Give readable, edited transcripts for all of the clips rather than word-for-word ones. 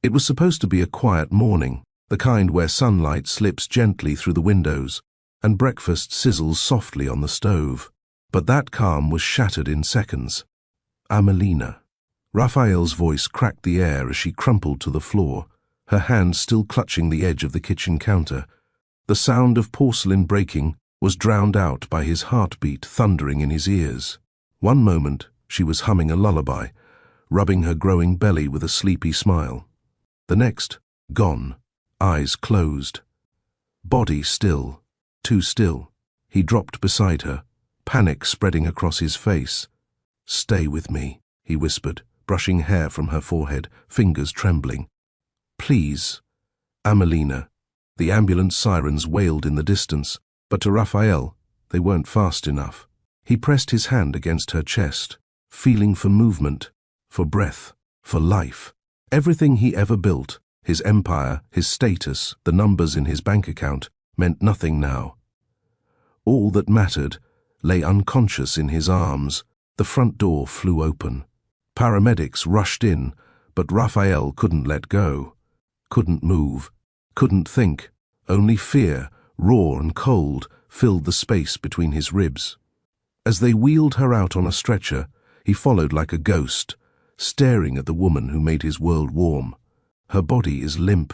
It was supposed to be a quiet morning, the kind where sunlight slips gently through the windows and breakfast sizzles softly on the stove. But that calm was shattered in seconds. Amelina. Raphael's voice cracked the air as she crumpled to the floor, her hand still clutching the edge of the kitchen counter. The sound of porcelain breaking was drowned out by his heartbeat thundering in his ears. One moment, she was humming a lullaby, rubbing her growing belly with a sleepy smile. The next, gone, eyes closed. Body still, too still. He dropped beside her, panic spreading across his face. "Stay with me," he whispered, brushing hair from her forehead, fingers trembling. "Please." Amelina. The ambulance sirens wailed in the distance, but to Raphael, they weren't fast enough. He pressed his hand against her chest, feeling for movement, for breath, for life. Everything he ever built, his empire, his status, the numbers in his bank account, meant nothing now. All that mattered lay unconscious in his arms. The front door flew open. Paramedics rushed in, but Raphael couldn't let go. Couldn't move, couldn't think. Only fear, raw and cold, filled the space between his ribs. As they wheeled her out on a stretcher, he followed like a ghost, staring at the woman who made his world warm. Her body is limp,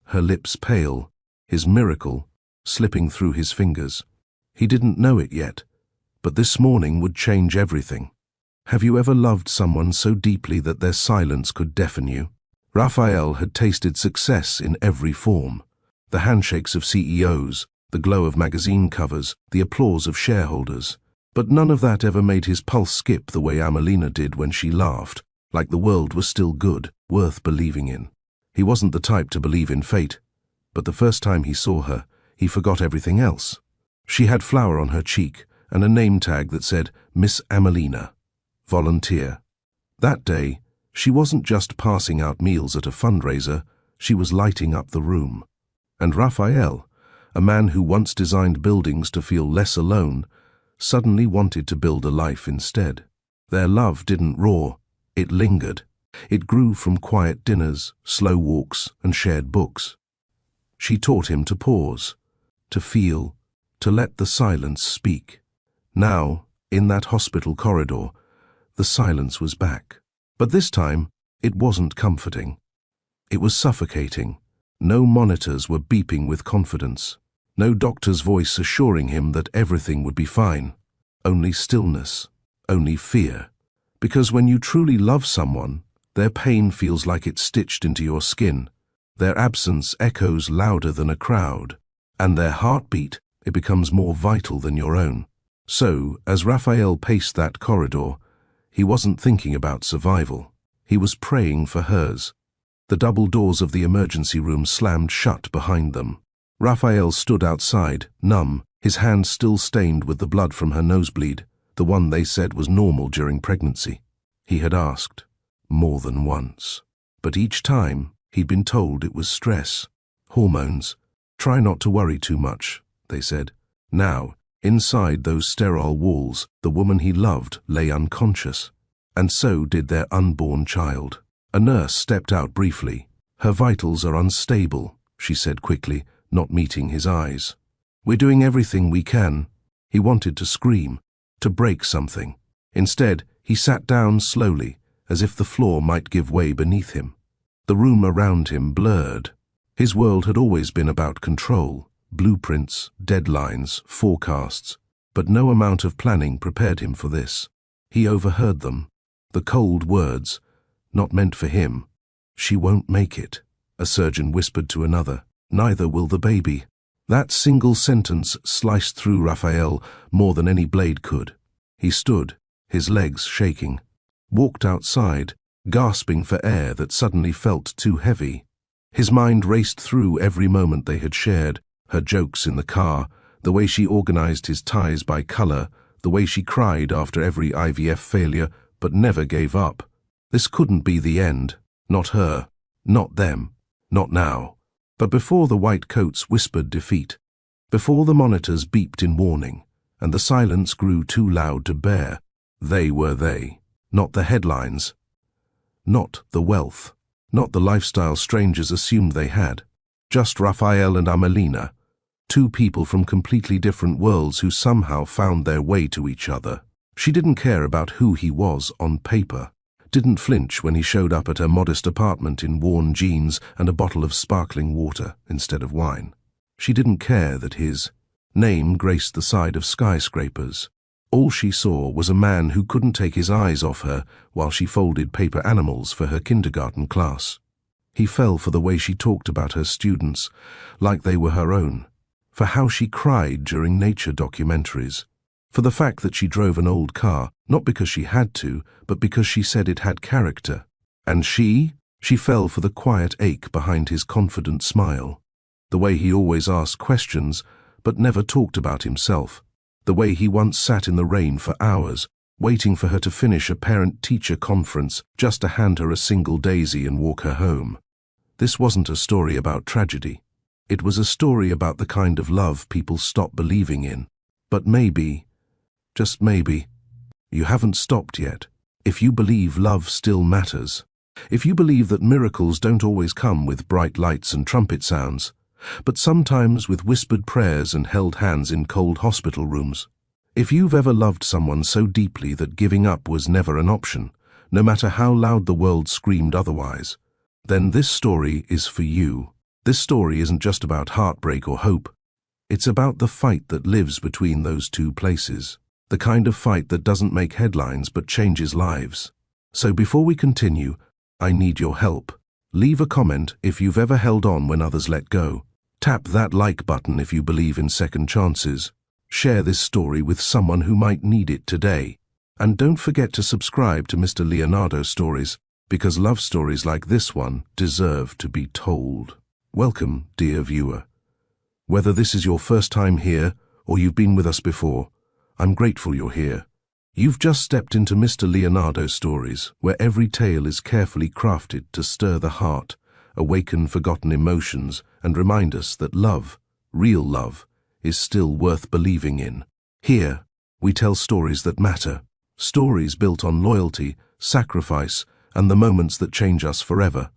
her lips pale, his miracle slipping through his fingers. He didn't know it yet, but this morning would change everything. Have you ever loved someone so deeply that their silence could deafen you? Raphael had tasted success in every form. The handshakes of CEOs, the glow of magazine covers, the applause of shareholders. But none of that ever made his pulse skip the way Amelina did when she laughed, like the world was still good, worth believing in. He wasn't the type to believe in fate, but the first time he saw her, he forgot everything else. She had flour on her cheek and a name tag that said Miss Amelina, volunteer. That day, she wasn't just passing out meals at a fundraiser, she was lighting up the room. And Raphael, a man who once designed buildings to feel less alone, suddenly wanted to build a life instead. Their love didn't roar, it lingered. It grew from quiet dinners, slow walks, and shared books. She taught him to pause, to feel, to let the silence speak. Now, in that hospital corridor, the silence was back. But this time, it wasn't comforting. It was suffocating. No monitors were beeping with confidence. No doctor's voice assuring him that everything would be fine. Only stillness, only fear. Because when you truly love someone, their pain feels like it's stitched into your skin. Their absence echoes louder than a crowd. And their heartbeat, it becomes more vital than your own. So, as Raphael paced that corridor, he wasn't thinking about survival. He was praying for hers. The double doors of the emergency room slammed shut behind them. Raphael stood outside, numb, his hand still stained with the blood from her nosebleed, the one they said was normal during pregnancy. He had asked, more than once. But each time, he'd been told it was stress, hormones. Try not to worry too much, they said. Now, inside those sterile walls, the woman he loved lay unconscious. And so did their unborn child. A nurse stepped out briefly. Her vitals are unstable, she said quickly, not meeting his eyes. We're doing everything we can. He wanted to scream, to break something. Instead, he sat down slowly, as if the floor might give way beneath him. The room around him blurred. His world had always been about control, blueprints, deadlines, forecasts, but no amount of planning prepared him for this. He overheard them, the cold words, not meant for him. She won't make it, a surgeon whispered to another. Neither will the baby. That single sentence sliced through Raphael more than any blade could. He stood, his legs shaking, walked outside, gasping for air that suddenly felt too heavy. His mind raced through every moment they had shared, her jokes in the car, the way she organized his ties by color, the way she cried after every IVF failure but never gave up. This couldn't be the end. Not her, not them, not now. But before the white coats whispered defeat, before the monitors beeped in warning, and the silence grew too loud to bear, they were they. Not the headlines, not the wealth, Not the lifestyle strangers assumed they had. Just Raphael and Amelina, two people from completely different worlds who somehow found their way to each other. She didn't care about who he was on paper, didn't flinch when he showed up at her modest apartment in worn jeans and a bottle of sparkling water instead of wine. She didn't care that his name graced the side of skyscrapers. All she saw was a man who couldn't take his eyes off her while she folded paper animals for her kindergarten class. He fell for the way she talked about her students, like they were her own, for how she cried during nature documentaries, for the fact that she drove an old car, not because she had to, but because she said it had character. And she fell for the quiet ache behind his confident smile, the way he always asked questions but never talked about himself, the way he once sat in the rain for hours, waiting for her to finish a parent-teacher conference just to hand her a single daisy and walk her home. This wasn't a story about tragedy. It was a story about the kind of love people stop believing in. But maybe, just maybe, you haven't stopped yet. If you believe love still matters, if you believe that miracles don't always come with bright lights and trumpet sounds, but sometimes with whispered prayers and held hands in cold hospital rooms, if you've ever loved someone so deeply that giving up was never an option, no matter how loud the world screamed otherwise, then this story is for you. This story isn't just about heartbreak or hope. It's about the fight that lives between those two places, the kind of fight that doesn't make headlines but changes lives. So before we continue, I need your help. Leave a comment if you've ever held on when others let go. Tap that like button if you believe in second chances. Share this story with someone who might need it today. And don't forget to subscribe to Mr. Leonardo Stories, because love stories like this one deserve to be told. Welcome, dear viewer. Whether this is your first time here or you've been with us before, I'm grateful you're here. You've just stepped into Mr. Leonardo Stories, where every tale is carefully crafted to stir the heart, awaken forgotten emotions, and remind us that love, real love, is still worth believing in. Here, we tell stories that matter, stories built on loyalty, sacrifice, and the moments that change us forever.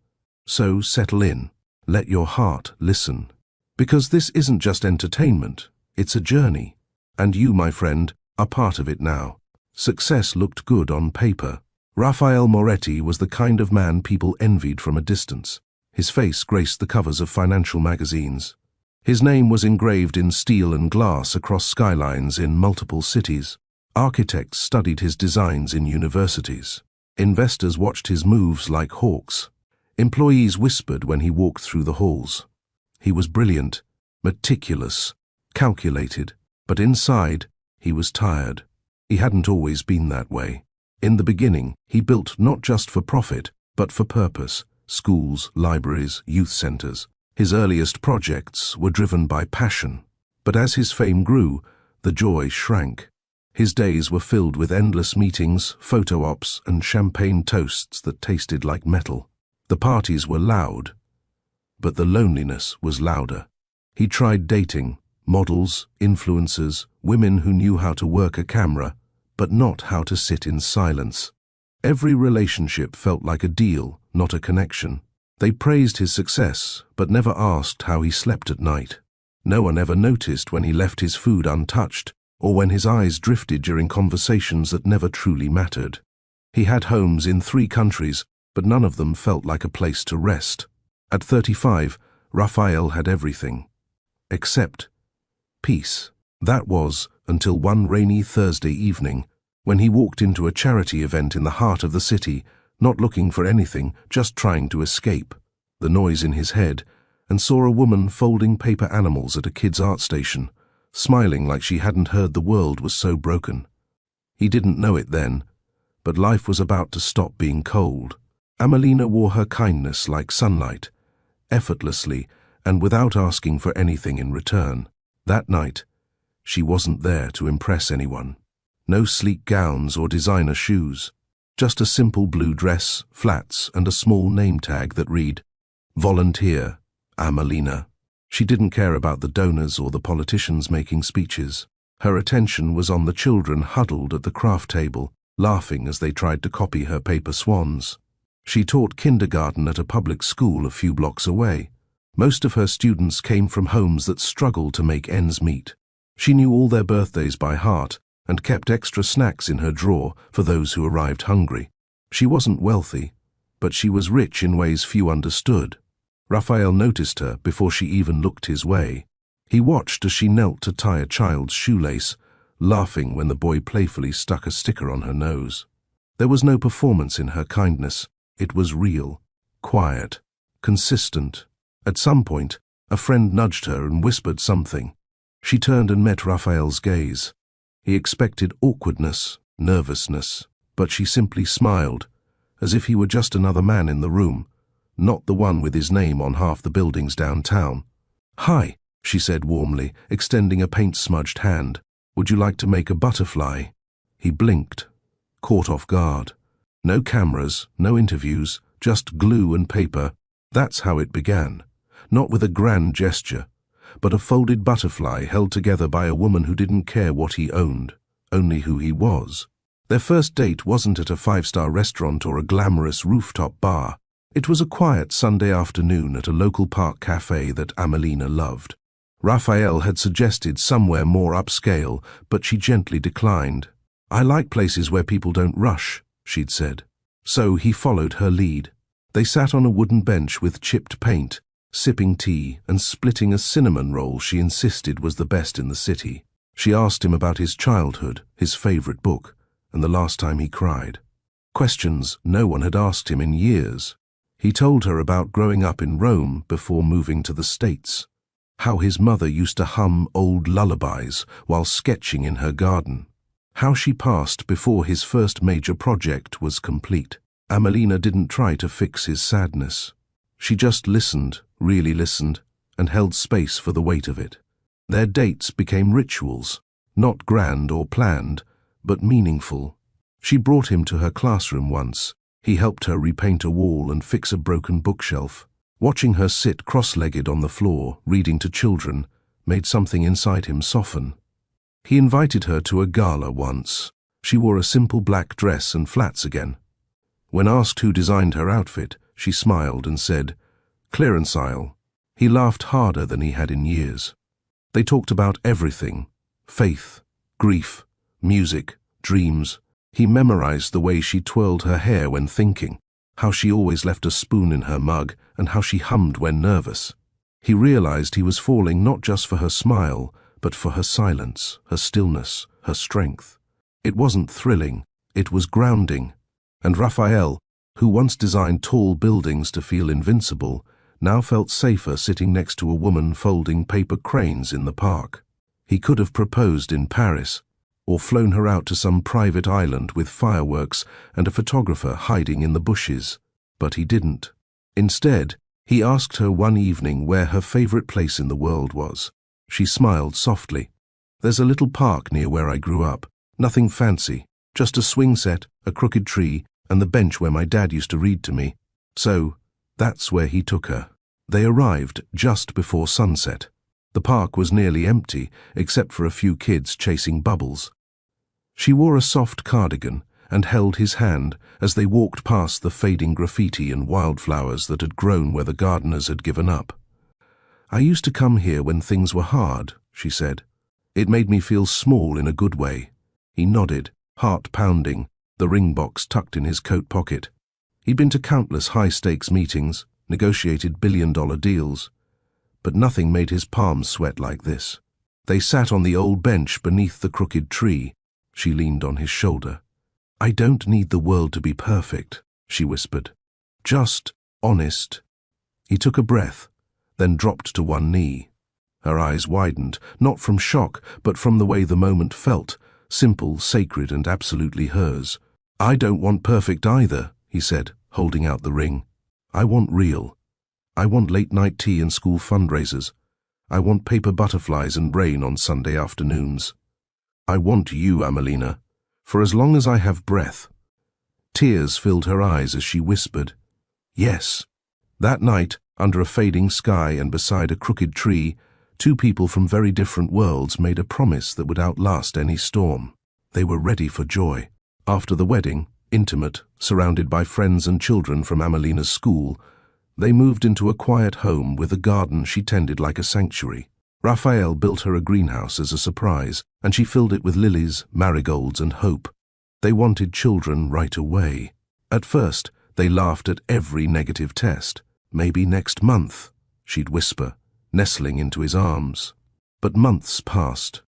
So settle in. Let your heart listen. Because this isn't just entertainment, it's a journey. And you, my friend, are part of it now. Success looked good on paper. Raphael Moretti was the kind of man people envied from a distance. His face graced the covers of financial magazines. His name was engraved in steel and glass across skylines in multiple cities. Architects studied his designs in universities. Investors watched his moves like hawks. Employees whispered when he walked through the halls. He was brilliant, meticulous, calculated, but inside, he was tired. He hadn't always been that way. In the beginning, he built not just for profit, but for purpose. Schools, libraries, youth centers. His earliest projects were driven by passion. But as his fame grew, the joy shrank. His days were filled with endless meetings, photo ops, and champagne toasts that tasted like metal. The parties were loud, but the loneliness was louder. He tried dating, models, influencers, women who knew how to work a camera, but not how to sit in silence. Every relationship felt like a deal, not a connection. They praised his success, but never asked how he slept at night. No one ever noticed when he left his food untouched, or when his eyes drifted during conversations that never truly mattered. He had homes in 3 countries, but none of them felt like a place to rest. At 35, Raphael had everything. Except peace. That was until one rainy Thursday evening, when he walked into a charity event in the heart of the city, not looking for anything, just trying to escape the noise in his head, and saw a woman folding paper animals at a kid's art station, smiling like she hadn't heard the world was so broken. He didn't know it then, but life was about to stop being cold. Amelina wore her kindness like sunlight, effortlessly and without asking for anything in return. That night, she wasn't there to impress anyone. No sleek gowns or designer shoes, just a simple blue dress, flats, and a small name tag that read, "Volunteer, Amelina." She didn't care about the donors or the politicians making speeches. Her attention was on the children huddled at the craft table, laughing as they tried to copy her paper swans. She taught kindergarten at a public school a few blocks away. Most of her students came from homes that struggled to make ends meet. She knew all their birthdays by heart and kept extra snacks in her drawer for those who arrived hungry. She wasn't wealthy, but she was rich in ways few understood. Raphael noticed her before she even looked his way. He watched as she knelt to tie a child's shoelace, laughing when the boy playfully stuck a sticker on her nose. There was no performance in her kindness. It was real, quiet, consistent. At some point, a friend nudged her and whispered something. She turned and met Raphael's gaze. He expected awkwardness, nervousness, but she simply smiled, as if he were just another man in the room, not the one with his name on half the buildings downtown. "Hi," she said warmly, extending a paint-smudged hand. "Would you like to make a butterfly?" He blinked, caught off guard. No cameras, no interviews, just glue and paper. That's how it began. Not with a grand gesture, but a folded butterfly held together by a woman who didn't care what he owned, only who he was. Their first date wasn't at a five-star restaurant or a glamorous rooftop bar. It was a quiet Sunday afternoon at a local park cafe that Amelina loved. Raphael had suggested somewhere more upscale, but she gently declined. "I like places where people don't rush," she'd said. So he followed her lead. They sat on a wooden bench with chipped paint, sipping tea and splitting a cinnamon roll she insisted was the best in the city. She asked him about his childhood, his favorite book, and the last time he cried. Questions no one had asked him in years. He told her about growing up in Rome before moving to the States, how his mother used to hum old lullabies while sketching in her garden, how she passed before his first major project was complete. Amelina didn't try to fix his sadness. She just listened, really listened, and held space for the weight of it. Their dates became rituals, not grand or planned, but meaningful. She brought him to her classroom once. He helped her repaint a wall and fix a broken bookshelf. Watching her sit cross-legged on the floor, reading to children, made something inside him soften. He invited her to a gala once. She wore a simple black dress and flats again. When asked who designed her outfit, she smiled and said, "Clearance aisle." He laughed harder than he had in years. They talked about everything: faith, grief, music, dreams. He memorized the way she twirled her hair when thinking, how she always left a spoon in her mug, and how she hummed when nervous. He realized he was falling not just for her smile, but for her silence, her stillness, her strength. It wasn't thrilling, it was grounding. And Raphael, who once designed tall buildings to feel invincible, now felt safer sitting next to a woman folding paper cranes in the park. He could have proposed in Paris, or flown her out to some private island with fireworks and a photographer hiding in the bushes, but he didn't. Instead, he asked her one evening where her favorite place in the world was. She smiled softly. "There's a little park near where I grew up. Nothing fancy, just a swing set, a crooked tree, and the bench where my dad used to read to me." So, that's where he took her. They arrived just before sunset. The park was nearly empty, except for a few kids chasing bubbles. She wore a soft cardigan and held his hand as they walked past the fading graffiti and wildflowers that had grown where the gardeners had given up. "I used to come here when things were hard," she said. "It made me feel small in a good way." He nodded, heart pounding, the ring box tucked in his coat pocket. He'd been to countless high-stakes meetings, negotiated billion-dollar deals, but nothing made his palms sweat like this. They sat on the old bench beneath the crooked tree. She leaned on his shoulder. "I don't need the world to be perfect," she whispered. "Just honest." He took a breath, then dropped to one knee. Her eyes widened, not from shock, but from the way the moment felt, simple, sacred, and absolutely hers. "I don't want perfect either," he said, holding out the ring. "I want real. I want late-night tea and school fundraisers. I want paper butterflies and rain on Sunday afternoons. I want you, Amelina, for as long as I have breath." Tears filled her eyes as she whispered, "Yes." That night, under a fading sky and beside a crooked tree, two people from very different worlds made a promise that would outlast any storm. They were ready for joy. After the wedding, Intimate, surrounded by friends and children from Amelina's school, they moved into a quiet home with a garden she tended like a sanctuary. Raphael built her a greenhouse as a surprise, and she filled it with lilies, marigolds, and hope. They wanted children right away. At first, they laughed at every negative test. "Maybe next month," she'd whisper, nestling into his arms. But months passed.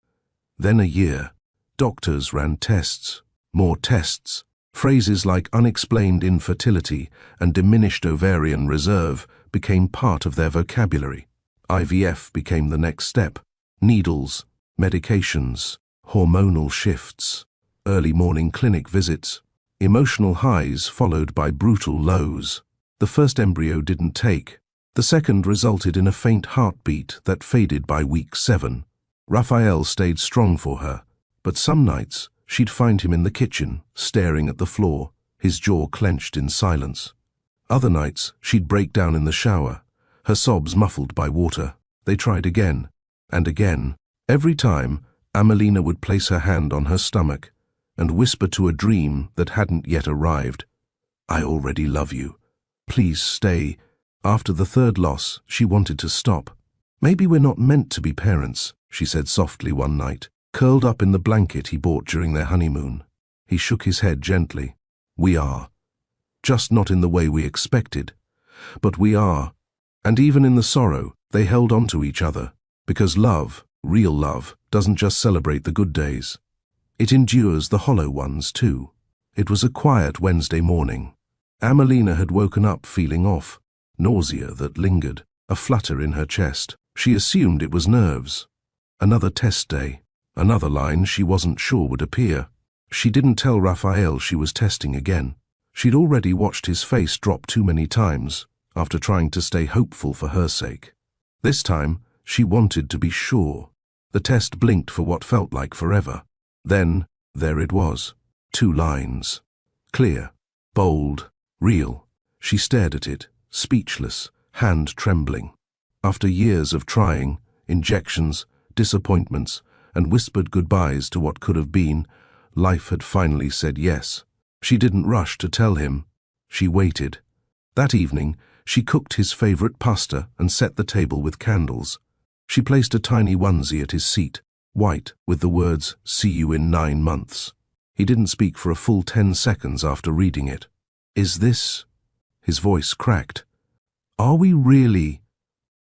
Then a year. Doctors ran tests, more tests. Phrases like unexplained infertility and diminished ovarian reserve became part of their vocabulary. IVF became the next step. Needles, medications, hormonal shifts, early morning clinic visits, emotional highs followed by brutal lows. The first embryo didn't take. The second resulted in a faint heartbeat that faded by week 7. Raphael stayed strong for her, but some nights she'd find him in the kitchen, staring at the floor, his jaw clenched in silence. Other nights she'd break down in the shower, her sobs muffled by water. They tried again, and again. Every time, Amelina would place her hand on her stomach and whisper to a dream that hadn't yet arrived, "I already love you. Please stay." After the third loss, she wanted to stop. "Maybe we're not meant to be parents," she said softly one night, curled up in the blanket he bought during their honeymoon. He shook his head gently. "We are. Just not in the way we expected. But we are." And even in the sorrow, they held on to each other, because love, real love, doesn't just celebrate the good days. It endures the hollow ones too. It was a quiet Wednesday morning. Amelina had woken up feeling off, nausea that lingered, a flutter in her chest. She assumed it was nerves. Another test day, another line she wasn't sure would appear. She didn't tell Raphael she was testing again. She'd already watched his face drop too many times, after trying to stay hopeful for her sake. This time, she wanted to be sure. The test blinked for what felt like forever. Then, there it was. 2 lines. Clear, bold, real. She stared at it, speechless, hand trembling. After years of trying, injections, disappointments, and whispered goodbyes to what could have been, life had finally said yes. She didn't rush to tell him. She waited. That evening, she cooked his favorite pasta and set the table with candles. She placed a tiny onesie at his seat, white, with the words, "See you in 9 months." He didn't speak for a full 10 seconds after reading it. "Is this?" His voice cracked. "Are we really?"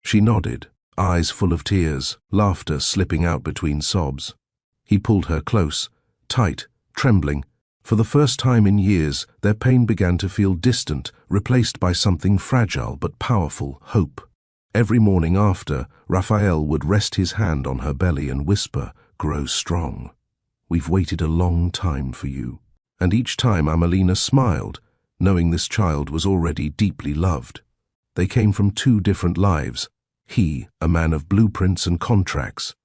She nodded, eyes full of tears, laughter slipping out between sobs. He pulled her close, tight, trembling. For the first time in years, their pain began to feel distant, replaced by something fragile but powerful, hope. Every morning after, Raphael would rest his hand on her belly and whisper, "Grow strong. We've waited a long time for you." And each time Amelina smiled, knowing this child was already deeply loved. They came from 2 different lives. He, a man of blueprints and contracts.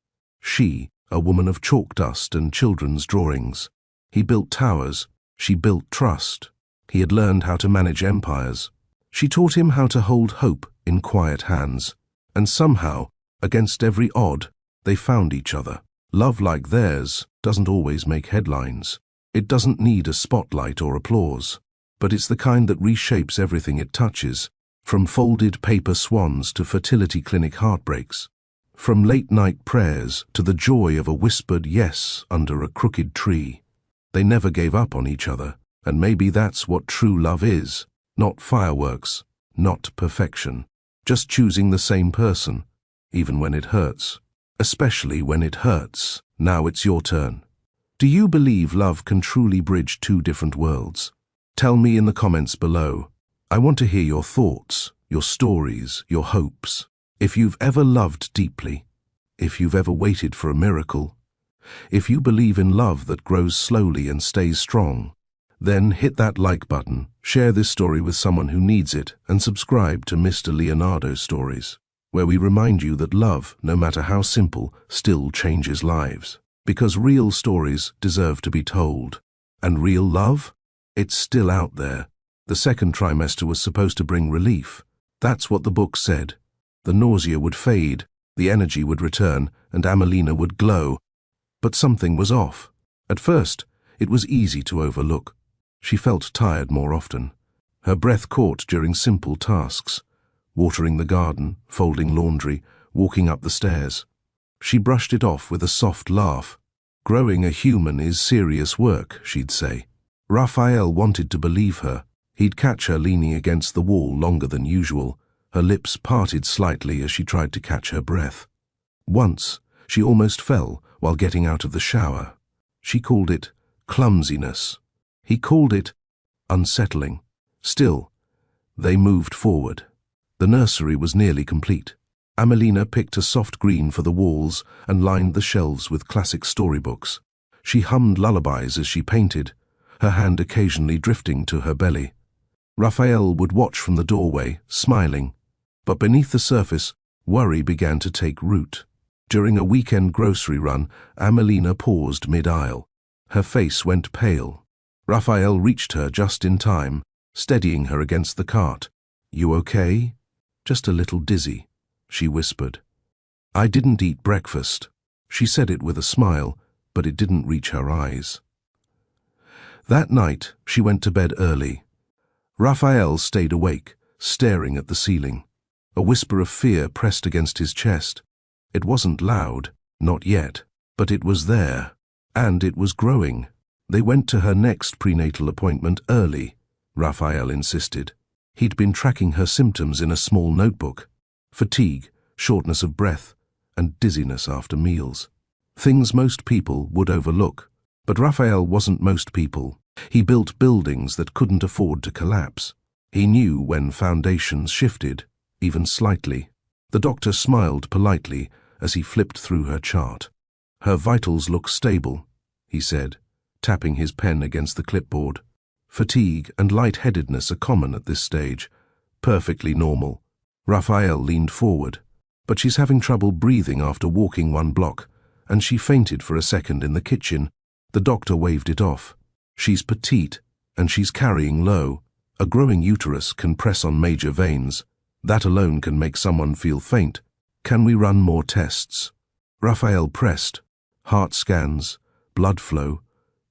She, a woman of chalk dust and children's drawings. He built towers. She built trust. He had learned how to manage empires. She taught him how to hold hope in quiet hands. And somehow, against every odd, they found each other. Love like theirs doesn't always make headlines. It doesn't need a spotlight or applause. But it's the kind that reshapes everything it touches, from folded paper swans to fertility clinic heartbreaks, from late-night prayers to the joy of a whispered yes under a crooked tree. They never gave up on each other, and maybe that's what true love is. Not fireworks, not perfection, just choosing the same person, even when it hurts. Especially when it hurts. Now it's your turn. Do you believe love can truly bridge 2 different worlds? Tell me in the comments below. I want to hear your thoughts, your stories, your hopes. If you've ever loved deeply, if you've ever waited for a miracle, if you believe in love that grows slowly and stays strong, then hit that like button, share this story with someone who needs it, and subscribe to Mr. Leonardo Stories, where we remind you that love, no matter how simple, still changes lives. Because real stories deserve to be told. And real love? It's still out there. The second trimester was supposed to bring relief. That's what the book said. The nausea would fade, the energy would return, and Amelina would glow. But something was off. At first, it was easy to overlook. She felt tired more often. Her breath caught during simple tasks, watering the garden, folding laundry, walking up the stairs. She brushed it off with a soft laugh. Growing a human is serious work, she'd say. Raphael wanted to believe her. He'd catch her leaning against the wall longer than usual, her lips parted slightly as she tried to catch her breath. Once, she almost fell while getting out of the shower. She called it clumsiness. He called it unsettling. Still, they moved forward. The nursery was nearly complete. Amelina picked a soft green for the walls and lined the shelves with classic storybooks. She hummed lullabies as she painted, her hand occasionally drifting to her belly. Raphael would watch from the doorway, smiling, but beneath the surface, worry began to take root. During a weekend grocery run, Amelina paused mid-aisle. Her face went pale. Raphael reached her just in time, steadying her against the cart. "You okay?" "Just a little dizzy," she whispered. "I didn't eat breakfast." She said it with a smile, but it didn't reach her eyes. That night, she went to bed early. Raphael stayed awake, staring at the ceiling. A whisper of fear pressed against his chest. It wasn't loud, not yet, but it was there, and it was growing. They went to her next prenatal appointment early, Raphael insisted. He'd been tracking her symptoms in a small notebook: fatigue, shortness of breath, and dizziness after meals. Things most people would overlook. But Raphael wasn't most people. He built buildings that couldn't afford to collapse. He knew when foundations shifted, even slightly. The doctor smiled politely as he flipped through her chart. "Her vitals look stable," he said, tapping his pen against the clipboard. "Fatigue and lightheadedness are common at this stage. Perfectly normal." Raphael leaned forward. "But she's having trouble breathing after walking 1 block, and she fainted for a second in the kitchen." The doctor waved it off. "She's petite, and she's carrying low. A growing uterus can press on major veins. That alone can make someone feel faint. Can we run more tests?" Raphael pressed. "Heart scans, blood flow,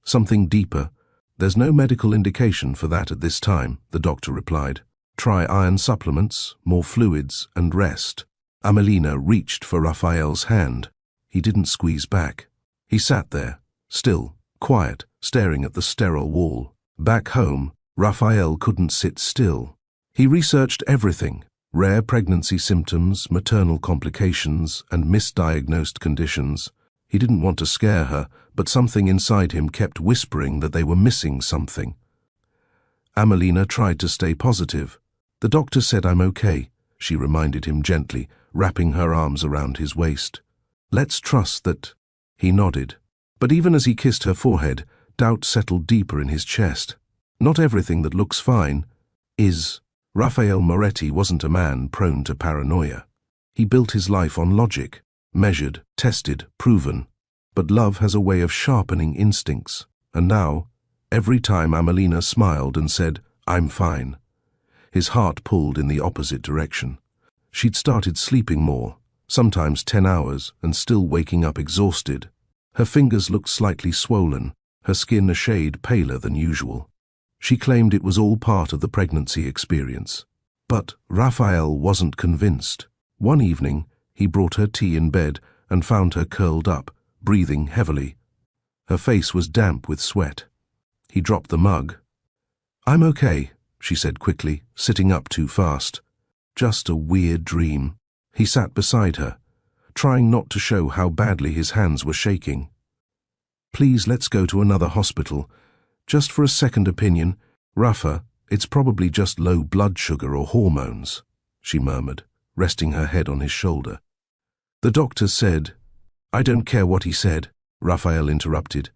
something deeper." "There's no medical indication for that at this time," the doctor replied. "Try iron supplements, more fluids, and rest." Amelina reached for Raphael's hand. He didn't squeeze back. He sat there, still, quiet, staring at the sterile wall. Back home, Raphael couldn't sit still. He researched everything: rare pregnancy symptoms, maternal complications, and misdiagnosed conditions. He didn't want to scare her, but something inside him kept whispering that they were missing something. Amelina tried to stay positive. "The doctor said I'm okay," she reminded him gently, wrapping her arms around his waist. "Let's trust that." He nodded. But even as he kissed her forehead, doubt settled deeper in his chest. Not everything that looks fine is. Raphael Moretti wasn't a man prone to paranoia. He built his life on logic, measured, tested, proven. But love has a way of sharpening instincts. And now, every time Amelina smiled and said, "I'm fine," his heart pulled in the opposite direction. She'd started sleeping more, sometimes 10 hours, and still waking up exhausted. Her fingers looked slightly swollen, her skin a shade paler than usual. She claimed it was all part of the pregnancy experience. But Raphael wasn't convinced. One evening, he brought her tea in bed and found her curled up, breathing heavily. Her face was damp with sweat. He dropped the mug. "I'm okay," she said quickly, sitting up too fast. "Just a weird dream." He sat beside her, trying not to show how badly his hands were shaking. "Please, let's go to another hospital. Just for a second opinion." "Rafa, it's probably just low blood sugar or hormones," she murmured, resting her head on his shoulder. "The doctor said—" "I don't care what he said," Raphael interrupted,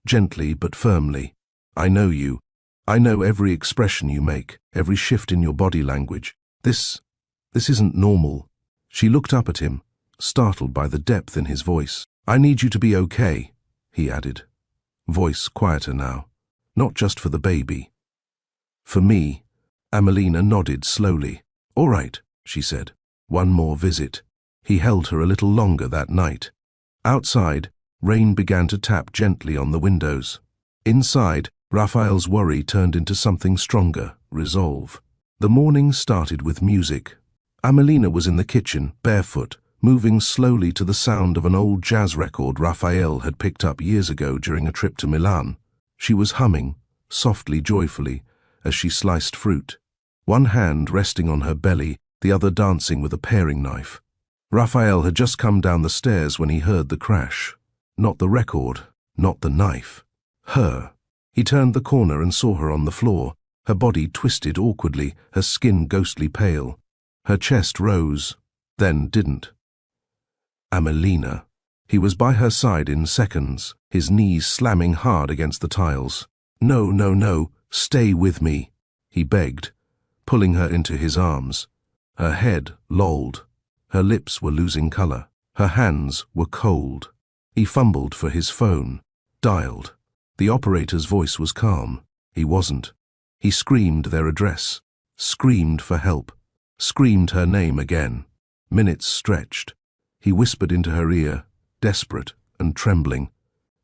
gently but firmly. "I know you. I know every expression you make, every shift in your body language. This isn't normal." She looked up at him, startled by the depth in his voice. "I need you to be okay," he added, voice quieter now. "Not just for the baby. For me." Amelina nodded slowly. "All right," she said. "One more visit." He held her a little longer that night. Outside, rain began to tap gently on the windows. Inside, Raphael's worry turned into something stronger, resolve. The morning started with music. Amelina was in the kitchen, barefoot, moving slowly to the sound of an old jazz record Raphael had picked up years ago during a trip to Milan. She was humming, softly, joyfully, as she sliced fruit. One hand resting on her belly, the other dancing with a paring knife. Raphael had just come down the stairs when he heard the crash. Not the record, not the knife. Her. He turned the corner and saw her on the floor, her body twisted awkwardly, her skin ghostly pale. Her chest rose, then didn't. Amelina. He was by her side in seconds, his knees slamming hard against the tiles. "No, no, no, stay with me," he begged, pulling her into his arms. Her head lolled. Her lips were losing color. Her hands were cold. He fumbled for his phone, dialed. The operator's voice was calm. He wasn't. He screamed their address, screamed for help, screamed her name again. Minutes stretched. He whispered into her ear, desperate and trembling.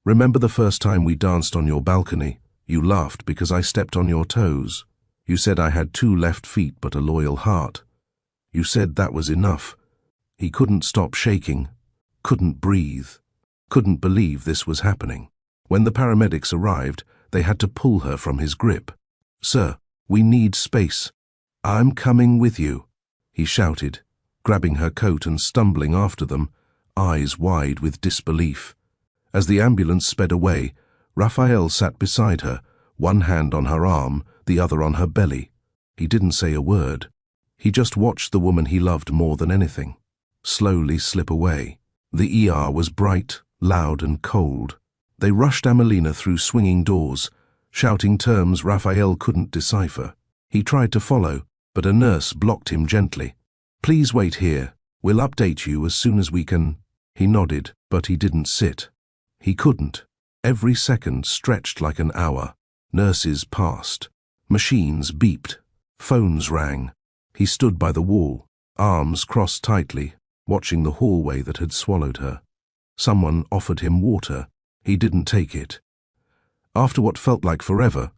"Remember the first time we danced on your balcony? You laughed because I stepped on your toes. You said I had 2 left feet but a loyal heart. You said that was enough." He couldn't stop shaking, couldn't breathe, couldn't believe this was happening. When the paramedics arrived, they had to pull her from his grip. "Sir, we need space." "I'm coming with you," he shouted, grabbing her coat and stumbling after them, eyes wide with disbelief. As the ambulance sped away, Raphael sat beside her, one hand on her arm, the other on her belly. He didn't say a word. He just watched the woman he loved more than anything slowly slip away. The ER was bright, loud and cold. They rushed Amelina through swinging doors, shouting terms Raphael couldn't decipher. He tried to follow, but a nurse blocked him gently. "Please wait here. We'll update you as soon as we can." He nodded, but he didn't sit. He couldn't. Every second stretched like an hour. Nurses passed. Machines beeped. Phones rang. He stood by the wall, arms crossed tightly, watching the hallway that had swallowed her. Someone offered him water. He didn't take it. After what felt like forever,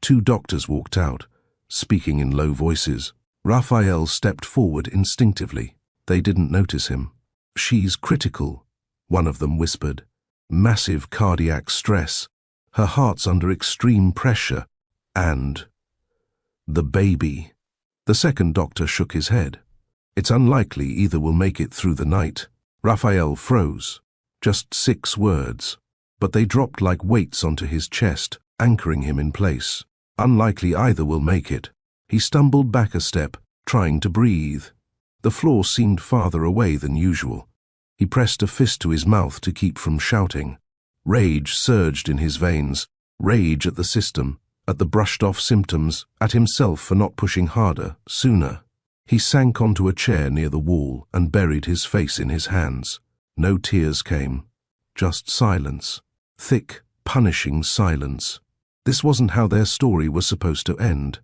2 doctors walked out, speaking in low voices. Raphael stepped forward instinctively. They didn't notice him. "She's critical," one of them whispered. "Massive cardiac stress. Her heart's under extreme pressure. And the baby." The second doctor shook his head. "It's unlikely either will make it through the night." Raphael froze. Just 6 words. But they dropped like weights onto his chest, anchoring him in place. Unlikely either will make it. He stumbled back a step, trying to breathe. The floor seemed farther away than usual. He pressed a fist to his mouth to keep from shouting. Rage surged in his veins. Rage at the system, at the brushed-off symptoms, at himself for not pushing harder, sooner. He sank onto a chair near the wall and buried his face in his hands. No tears came. Just silence. Thick, punishing silence. This wasn't how their story was supposed to end.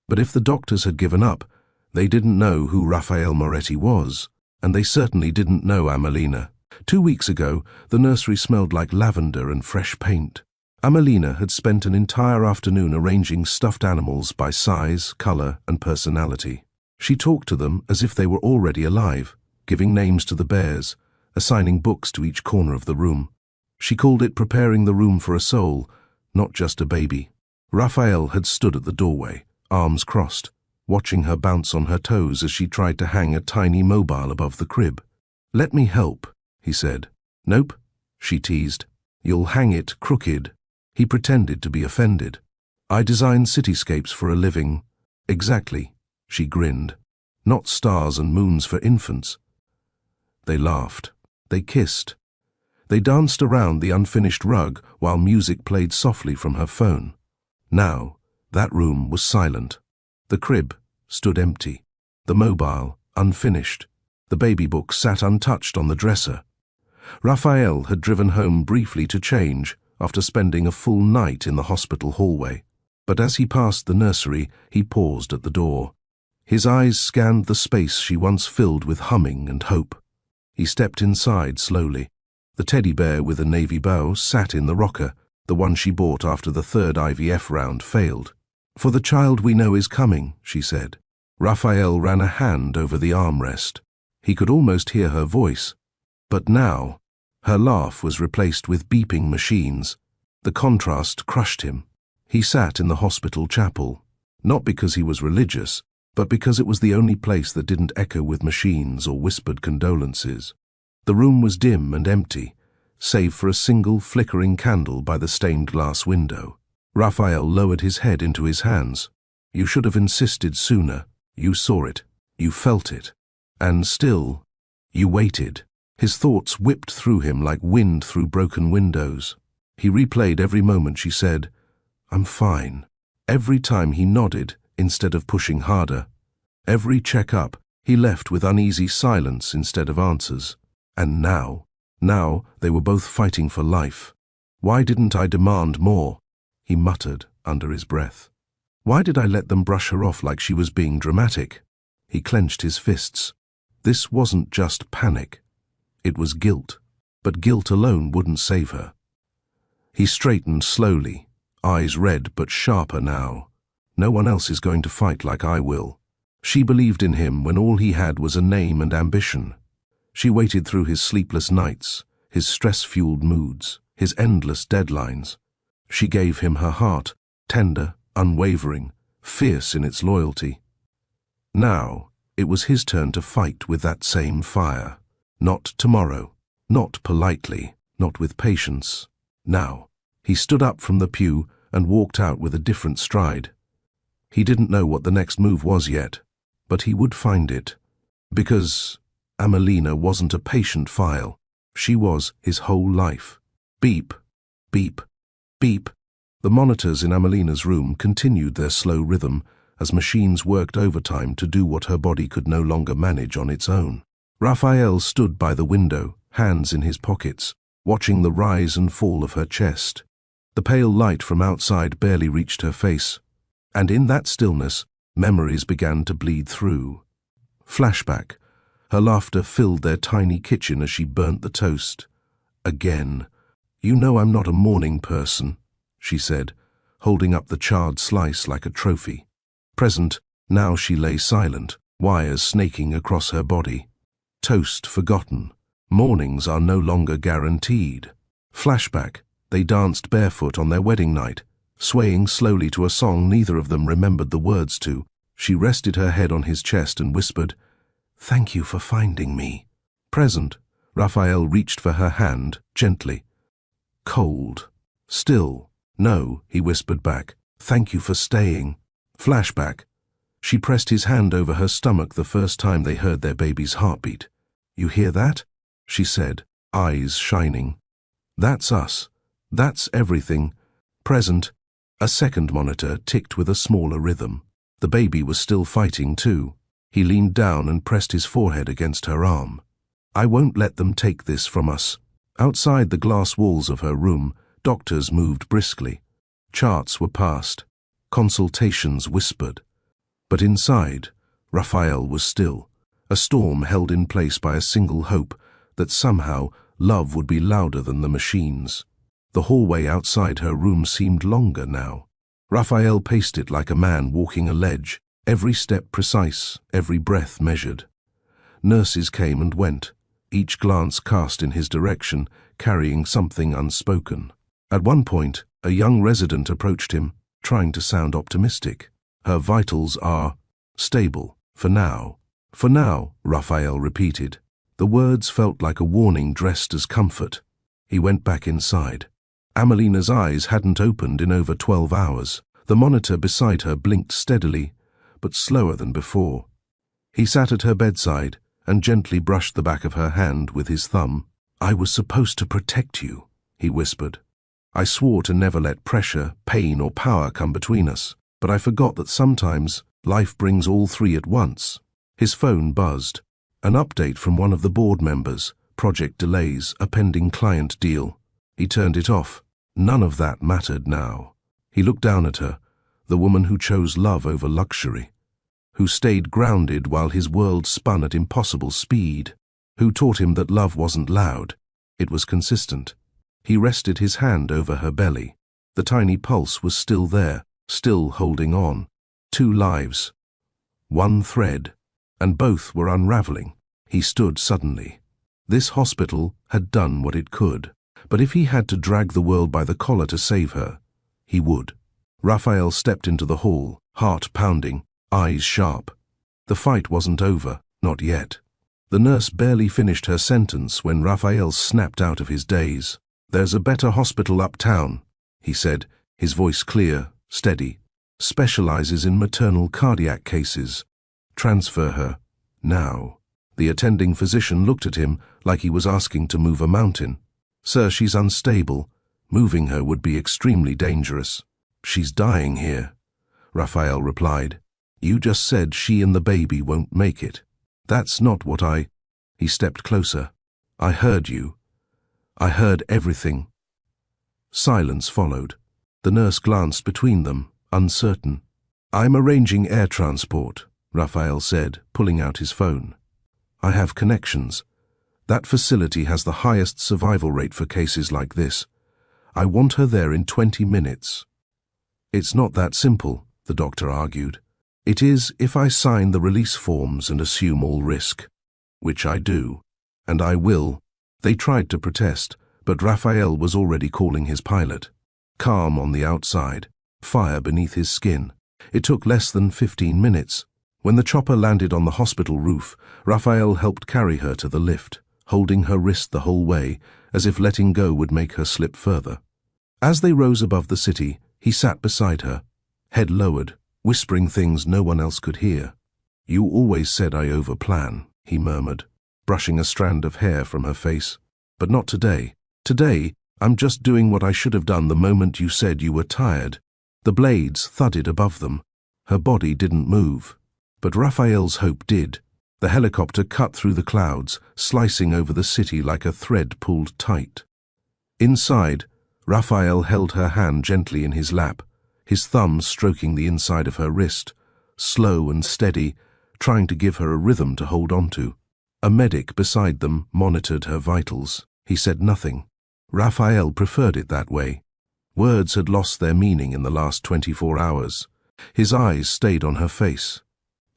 But if the doctors had given up, they didn't know who Raphael Moretti was, and they certainly didn't know Amelina. 2 weeks ago, the nursery smelled like lavender and fresh paint. Amelina had spent an entire afternoon arranging stuffed animals by size, color, and personality. She talked to them as if they were already alive, giving names to the bears, assigning books to each corner of the room. She called it preparing the room for a soul, not just a baby. Raphael had stood at the doorway, arms crossed, watching her bounce on her toes as she tried to hang a tiny mobile above the crib. "Let me help," he said. "Nope," she teased. "You'll hang it crooked." He pretended to be offended. "I design cityscapes for a living." "Exactly," she grinned. "Not stars and moons for infants." They laughed. They kissed. They danced around the unfinished rug while music played softly from her phone. Now, that room was silent. The crib stood empty. The mobile, unfinished. The baby book sat untouched on the dresser. Raphael had driven home briefly to change after spending a full night in the hospital hallway. But as he passed the nursery, he paused at the door. His eyes scanned the space she once filled with humming and hope. He stepped inside slowly. The teddy bear with a navy bow sat in the rocker, the one she bought after the third IVF round failed. "For the child we know is coming," she said. Raphael ran a hand over the armrest. He could almost hear her voice. But now, her laugh was replaced with beeping machines. The contrast crushed him. He sat in the hospital chapel, not because he was religious, but because it was the only place that didn't echo with machines or whispered condolences. The room was dim and empty, save for a single flickering candle by the stained glass window. Raphael lowered his head into his hands. "You should have insisted sooner. You saw it. You felt it. And still, you waited." His thoughts whipped through him like wind through broken windows. He replayed every moment she said, "I'm fine." Every time he nodded instead of pushing harder. Every check-up he left with uneasy silence instead of answers. And now they were both fighting for life. "Why didn't I demand more?" he muttered under his breath. "Why did I let them brush her off like she was being dramatic?" He clenched his fists. This wasn't just panic. It was guilt. But guilt alone wouldn't save her. He straightened slowly, eyes red but sharper now. "No one else is going to fight like I will." She believed in him when all he had was a name and ambition. She waited through his sleepless nights, his stress-fueled moods, his endless deadlines. She gave him her heart, tender, unwavering, fierce in its loyalty. Now, it was his turn to fight with that same fire. Not tomorrow, not politely, not with patience. Now. He stood up from the pew and walked out with a different stride. He didn't know what the next move was yet, but he would find it. Because Amelina wasn't a patient file. She was his whole life. Beep, beep, beep. The monitors in Amelina's room continued their slow rhythm as machines worked overtime to do what her body could no longer manage on its own. Raphael stood by the window, hands in his pockets, watching the rise and fall of her chest. The pale light from outside barely reached her face, and in that stillness, memories began to bleed through. Flashback. Her laughter filled their tiny kitchen as she burnt the toast. Again. "You know I'm not a morning person," she said, holding up the charred slice like a trophy. Present, now she lay silent, wires snaking across her body. Toast forgotten. Mornings are no longer guaranteed. Flashback. They danced barefoot on their wedding night, swaying slowly to a song neither of them remembered the words to. She rested her head on his chest and whispered, "Thank you for finding me." Present. Raphael reached for her hand, gently. Cold. Still. "No," he whispered back. "Thank you for staying." Flashback. She pressed his hand over her stomach the first time they heard their baby's heartbeat. "You hear that?" she said, eyes shining. "That's us. That's everything." Present. A second monitor ticked with a smaller rhythm. The baby was still fighting too. He leaned down and pressed his forehead against her arm. "I won't let them take this from us." Outside the glass walls of her room, doctors moved briskly. Charts were passed. Consultations whispered. But inside, Raphael was still, a storm held in place by a single hope that somehow love would be louder than the machines. The hallway outside her room seemed longer now. Raphael paced it like a man walking a ledge, every step precise, every breath measured. Nurses came and went, each glance cast in his direction, carrying something unspoken. At one point, a young resident approached him, trying to sound optimistic. "Her vitals are stable, for now." "For now," Raphael repeated. The words felt like a warning dressed as comfort. He went back inside. Amelina's eyes hadn't opened in over 12 hours. The monitor beside her blinked steadily, but slower than before. He sat at her bedside and gently brushed the back of her hand with his thumb. "I was supposed to protect you," he whispered. "I swore to never let pressure, pain, or power come between us, but I forgot that sometimes life brings all three at once." His phone buzzed. An update from one of the board members, project delays, a pending client deal. He turned it off. None of that mattered now. He looked down at her, the woman who chose love over luxury, who stayed grounded while his world spun at impossible speed, who taught him that love wasn't loud, it was consistent. He rested his hand over her belly. The tiny pulse was still there, still holding on. 2 lives. 1 thread. And both were unraveling. He stood suddenly. This hospital had done what it could. But if he had to drag the world by the collar to save her, he would. Raphael stepped into the hall, heart pounding, eyes sharp. The fight wasn't over, not yet. The nurse barely finished her sentence when Raphael snapped out of his daze. "There's a better hospital uptown," he said, his voice clear, steady. "Specializes in maternal cardiac cases. Transfer her, now." The attending physician looked at him like he was asking to move a mountain. "Sir, she's unstable. Moving her would be extremely dangerous." "She's dying here," Raphael replied. "You just said she and the baby won't make it." "That's not what I—" He stepped closer. "I heard you. I heard everything." Silence followed. The nurse glanced between them, uncertain. "I'm arranging air transport," Raphael said, pulling out his phone. "I have connections. That facility has the highest survival rate for cases like this. I want her there in 20 minutes. "It's not that simple," the doctor argued. "It is if I sign the release forms and assume all risk. Which I do. And I will." They tried to protest, but Raphael was already calling his pilot. Calm on the outside, fire beneath his skin. It took less than 15 minutes. When the chopper landed on the hospital roof, Raphael helped carry her to the lift, holding her wrist the whole way, as if letting go would make her slip further. As they rose above the city, he sat beside her, head lowered, whispering things no one else could hear. "You always said I overplan," he murmured, brushing a strand of hair from her face. "But not today. Today, I'm just doing what I should have done the moment you said you were tired." The blades thudded above them. Her body didn't move. But Raphael's hope did. The helicopter cut through the clouds, slicing over the city like a thread pulled tight. Inside, Raphael held her hand gently in his lap, his thumb stroking the inside of her wrist, slow and steady, trying to give her a rhythm to hold on to. A medic beside them monitored her vitals. He said nothing. Raphael preferred it that way. Words had lost their meaning in the last 24 hours. His eyes stayed on her face.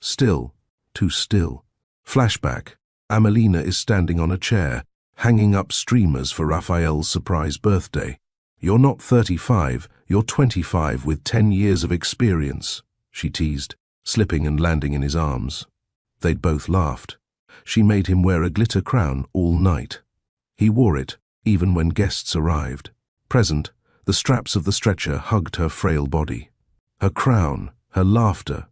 Still, too still. Flashback. Amelina is standing on a chair, hanging up streamers for Raphael's surprise birthday. "You're not 35, you're 25 with 10 years of experience," she teased, slipping and landing in his arms. They'd both laughed. She made him wear a glitter crown all night. He wore it, even when guests arrived. Present, the straps of the stretcher hugged her frail body. Her crown, her laughter,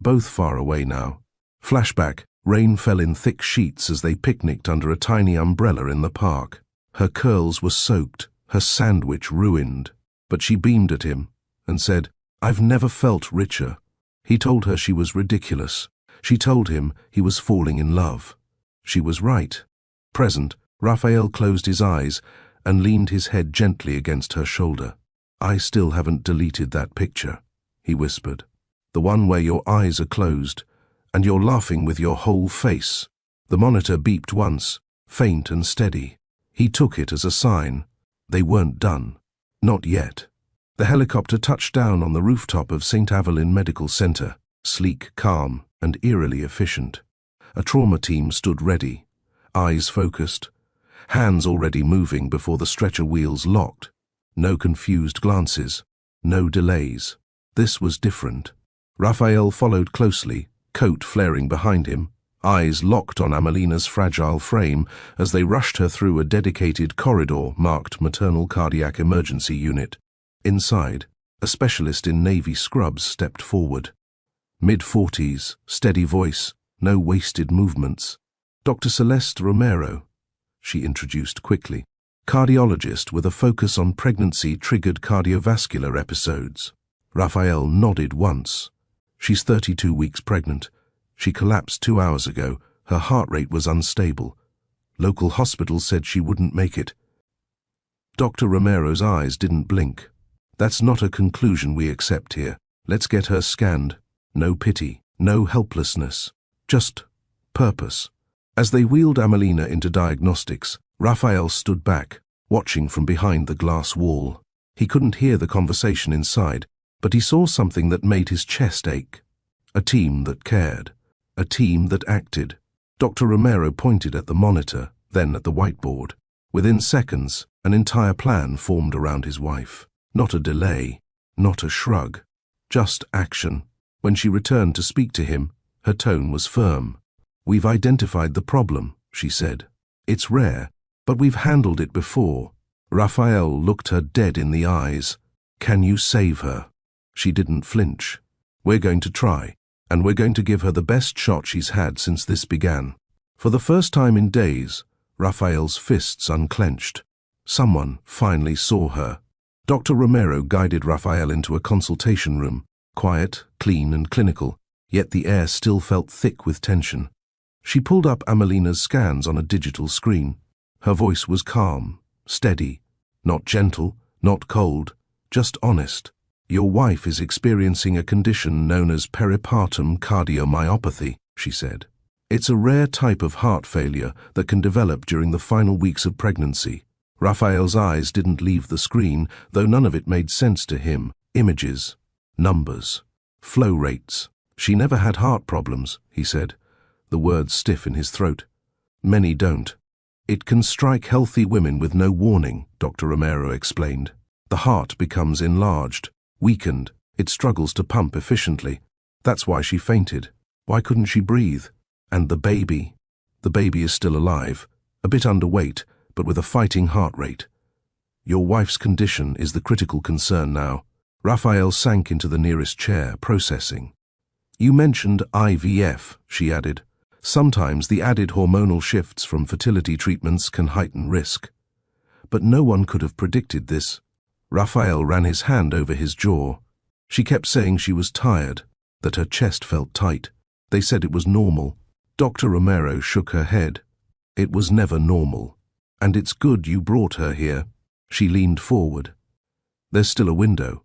both far away now. Flashback. Rain fell in thick sheets as they picnicked under a tiny umbrella in the park. Her curls were soaked, her sandwich ruined. But she beamed at him and said, "I've never felt richer." He told her she was ridiculous. She told him he was falling in love. She was right. Present, Raphael closed his eyes and leaned his head gently against her shoulder. "I still haven't deleted that picture," he whispered. "The one where your eyes are closed, and you're laughing with your whole face." The monitor beeped once, faint and steady. He took it as a sign. They weren't done. Not yet. The helicopter touched down on the rooftop of St. Avelin Medical Center, sleek, calm, and eerily efficient. A trauma team stood ready, eyes focused, hands already moving before the stretcher wheels locked. No confused glances, no delays. This was different. Raphael followed closely, coat flaring behind him, eyes locked on Amelina's fragile frame as they rushed her through a dedicated corridor marked Maternal Cardiac Emergency Unit. Inside, a specialist in navy scrubs stepped forward. Mid-40s, steady voice, no wasted movements. "Dr. Celeste Romero," she introduced quickly. "Cardiologist with a focus on pregnancy-triggered cardiovascular episodes." Raphael nodded once. "She's 32 weeks pregnant. She collapsed 2 hours ago. Her heart rate was unstable. Local hospital said she wouldn't make it." Dr. Romero's eyes didn't blink. "That's not a conclusion we accept here. Let's get her scanned. No pity, no helplessness, just purpose." As they wheeled Amelina into diagnostics, Raphael stood back, watching from behind the glass wall. He couldn't hear the conversation inside, but he saw something that made his chest ache. A team that cared. A team that acted. Dr. Romero pointed at the monitor, then at the whiteboard. Within seconds, an entire plan formed around his wife. Not a delay, not a shrug, just action. When she returned to speak to him, her tone was firm. "We've identified the problem," she said. "It's rare, but we've handled it before." Raphael looked her dead in the eyes. "Can you save her?" She didn't flinch. "We're going to try, and we're going to give her the best shot she's had since this began." For the first time in days, Raphael's fists unclenched. Someone finally saw her. Dr. Romero guided Raphael into a consultation room, quiet, clean and clinical, yet the air still felt thick with tension. She pulled up Amelina's scans on a digital screen. Her voice was calm, steady, not gentle, not cold, just honest. "Your wife is experiencing a condition known as peripartum cardiomyopathy," she said. "It's a rare type of heart failure that can develop during the final weeks of pregnancy." Raphael's eyes didn't leave the screen, though none of it made sense to him. Images, numbers, flow rates. "She never had heart problems," he said, the words stiff in his throat. "Many don't. It can strike healthy women with no warning," Dr. Romero explained. "The heart becomes enlarged, weakened. It struggles to pump efficiently. That's why she fainted. Why couldn't she breathe? And the baby? The baby is still alive, a bit underweight, but with a fighting heart rate. Your wife's condition is the critical concern now." Raphael sank into the nearest chair, processing. "You mentioned IVF," she added. "Sometimes the added hormonal shifts from fertility treatments can heighten risk. But no one could have predicted this." Raphael ran his hand over his jaw. "She kept saying she was tired, that her chest felt tight. They said it was normal." Dr. Romero shook her head. "It was never normal. And it's good you brought her here." She leaned forward. "There's still a window.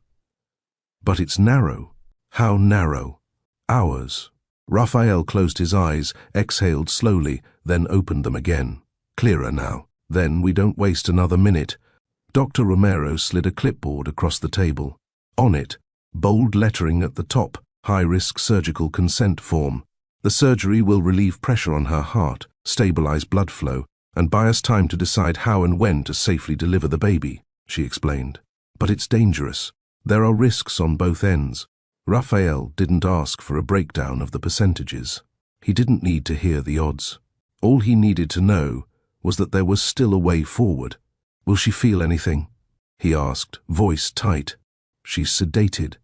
But it's narrow." "How narrow?" "Hours." Raphael closed his eyes, exhaled slowly, then opened them again. "Clearer now. Then we don't waste another minute." Dr. Romero slid a clipboard across the table. On it, bold lettering at the top, high-risk surgical consent form. "The surgery will relieve pressure on her heart, stabilize blood flow, and buy us time to decide how and when to safely deliver the baby," she explained. "But it's dangerous. There are risks on both ends." Raphael didn't ask for a breakdown of the percentages. He didn't need to hear the odds. All he needed to know was that there was still a way forward. "Will she feel anything?" he asked, voice tight. "She's sedated.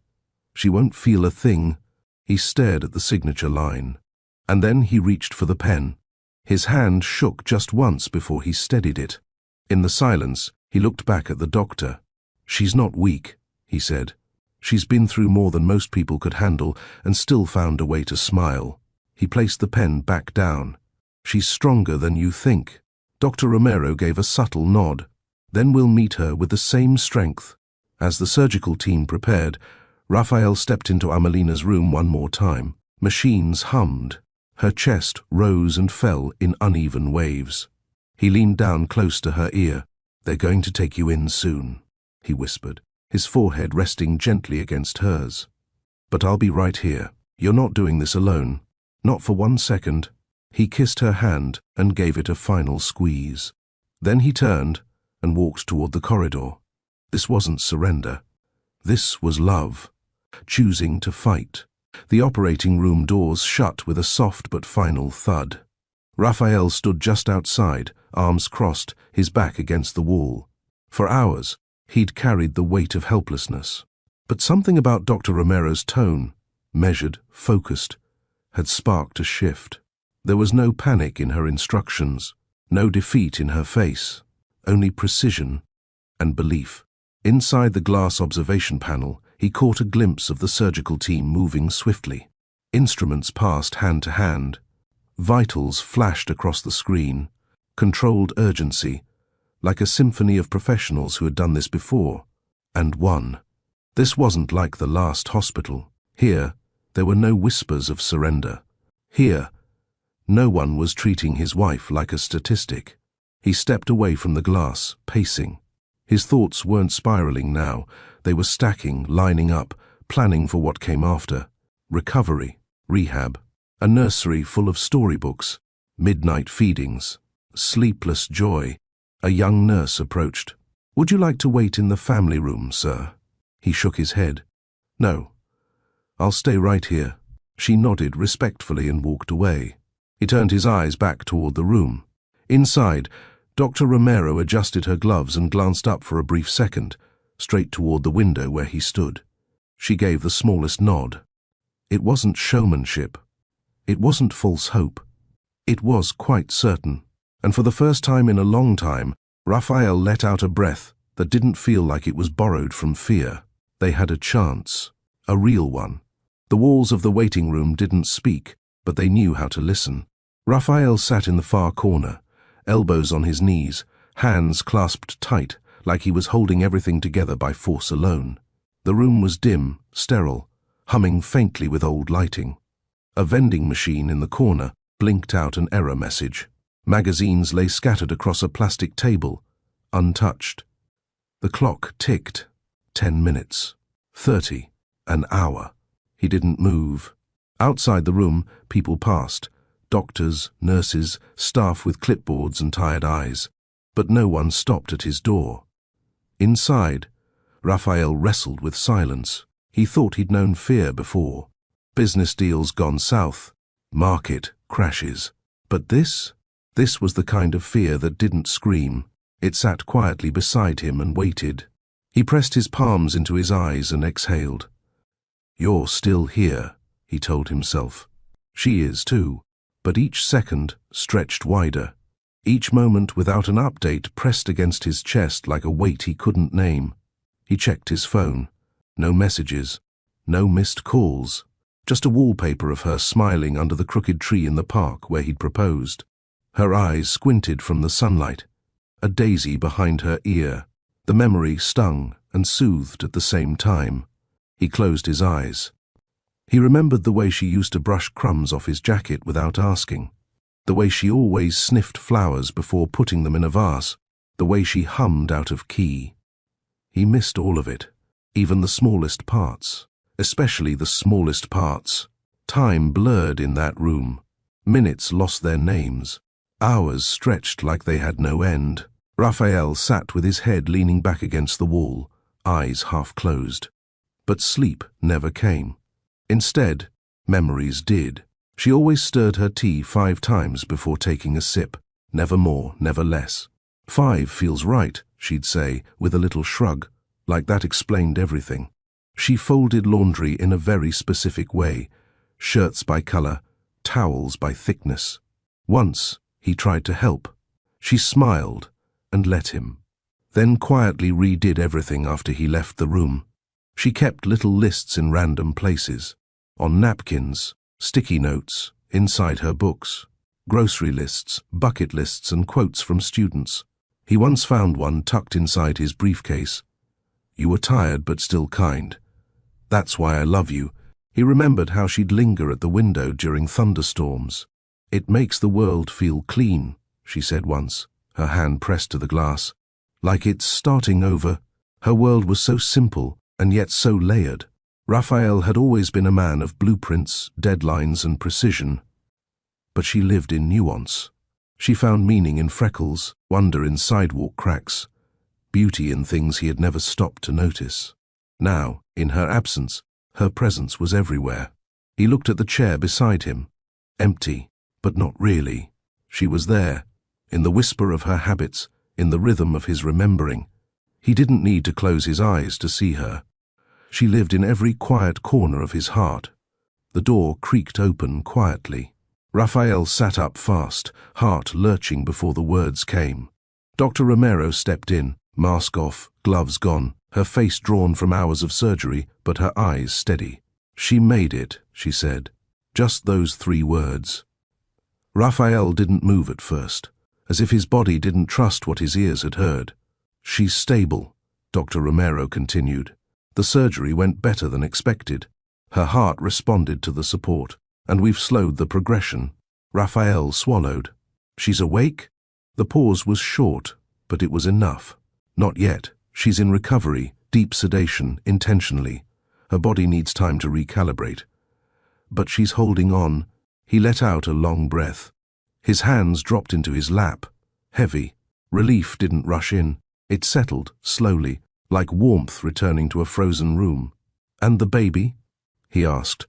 She won't feel a thing." He stared at the signature line. And then he reached for the pen. His hand shook just once before he steadied it. In the silence, he looked back at the doctor. "She's not weak," he said. "She's been through more than most people could handle and still found a way to smile." He placed the pen back down. "She's stronger than you think." Dr. Romero gave a subtle nod. "Then we'll meet her with the same strength." As the surgical team prepared, Raphael stepped into Amelina's room one more time. Machines hummed. Her chest rose and fell in uneven waves. He leaned down close to her ear. "They're going to take you in soon," he whispered, his forehead resting gently against hers. "But I'll be right here. You're not doing this alone. Not for 1 second." He kissed her hand and gave it a final squeeze. Then he turned and walked toward the corridor. This wasn't surrender. This was love. Choosing to fight. The operating room doors shut with a soft but final thud. Raphael stood just outside, arms crossed, his back against the wall. For hours, he'd carried the weight of helplessness. But something about Dr. Romero's tone, measured, focused, had sparked a shift. There was no panic in her instructions, no defeat in her face, only precision and belief. Inside the glass observation panel, he caught a glimpse of the surgical team moving swiftly. Instruments passed hand to hand. Vitals flashed across the screen. Controlled urgency, like a symphony of professionals who had done this before, and won. This wasn't like the last hospital. Here, there were no whispers of surrender. Here, no one was treating his wife like a statistic. He stepped away from the glass, pacing. His thoughts weren't spiraling now. They were stacking, lining up, planning for what came after. Recovery, rehab, a nursery full of storybooks, midnight feedings, sleepless joy. A young nurse approached. "Would you like to wait in the family room, sir?" He shook his head. "No. I'll stay right here." She nodded respectfully and walked away. He turned his eyes back toward the room. Inside, Dr. Romero adjusted her gloves and glanced up for a brief second, straight toward the window where he stood. She gave the smallest nod. It wasn't showmanship. It wasn't false hope. It was quite certain. And for the first time in a long time, Raphael let out a breath that didn't feel like it was borrowed from fear. They had a chance, a real one. The walls of the waiting room didn't speak, but they knew how to listen. Raphael sat in the far corner, elbows on his knees, hands clasped tight, like he was holding everything together by force alone. The room was dim, sterile, humming faintly with old lighting. A vending machine in the corner blinked out an error message. Magazines lay scattered across a plastic table, untouched. The clock ticked. 10 minutes. 30. An hour. He didn't move. Outside the room, people passed. Doctors, nurses, staff with clipboards and tired eyes. But no one stopped at his door. Inside, Raphael wrestled with silence. He thought he'd known fear before. Business deals gone south. Market crashes. But this was the kind of fear that didn't scream. It sat quietly beside him and waited. He pressed his palms into his eyes and exhaled. "You're still here," he told himself. She is too. But each second stretched wider. Each moment without an update pressed against his chest like a weight he couldn't name. He checked his phone. No messages. No missed calls. Just a wallpaper of her smiling under the crooked tree in the park where he'd proposed. Her eyes squinted from the sunlight. A daisy behind her ear. The memory stung and soothed at the same time. He closed his eyes. He remembered the way she used to brush crumbs off his jacket without asking. The way she always sniffed flowers before putting them in a vase. The way she hummed out of key. He missed all of it, even the smallest parts. Especially the smallest parts. Time blurred in that room. Minutes lost their names. Hours stretched like they had no end. Raphael sat with his head leaning back against the wall, eyes half closed. But sleep never came. Instead, memories did. She always stirred her tea 5 times before taking a sip. Never more, never less. 5 feels right, she'd say, with a little shrug, like that explained everything. She folded laundry in a very specific way, shirts by color, towels by thickness. Once, he tried to help. She smiled and let him. Then quietly redid everything after he left the room. She kept little lists in random places. On napkins, sticky notes, inside her books. Grocery lists, bucket lists and quotes from students. He once found one tucked inside his briefcase. "You were tired but still kind. That's why I love you." He remembered how she'd linger at the window during thunderstorms. "It makes the world feel clean," she said once, her hand pressed to the glass. Like it's starting over. Her world was so simple and yet so layered. Raphael had always been a man of blueprints, deadlines and precision. But she lived in nuance. She found meaning in freckles, wonder in sidewalk cracks, beauty in things he had never stopped to notice. Now, in her absence, her presence was everywhere. He looked at the chair beside him. Empty, but not really. She was there, in the whisper of her habits, in the rhythm of his remembering. He didn't need to close his eyes to see her. She lived in every quiet corner of his heart. The door creaked open quietly. Raphael sat up fast, heart lurching before the words came. Dr. Romero stepped in, mask off, gloves gone, her face drawn from hours of surgery, but her eyes steady. "She made it," she said. Just those 3 words. Raphael didn't move at first, as if his body didn't trust what his ears had heard. "She's stable," Dr. Romero continued. "The surgery went better than expected. Her heart responded to the support, and we've slowed the progression." Raphael swallowed. "She's awake?" The pause was short, but it was enough. Not yet. She's in recovery, deep sedation, intentionally. Her body needs time to recalibrate. But she's holding on. He let out a long breath. His hands dropped into his lap, heavy. Relief didn't rush in. It settled, slowly, like warmth returning to a frozen room. "And the baby?" he asked,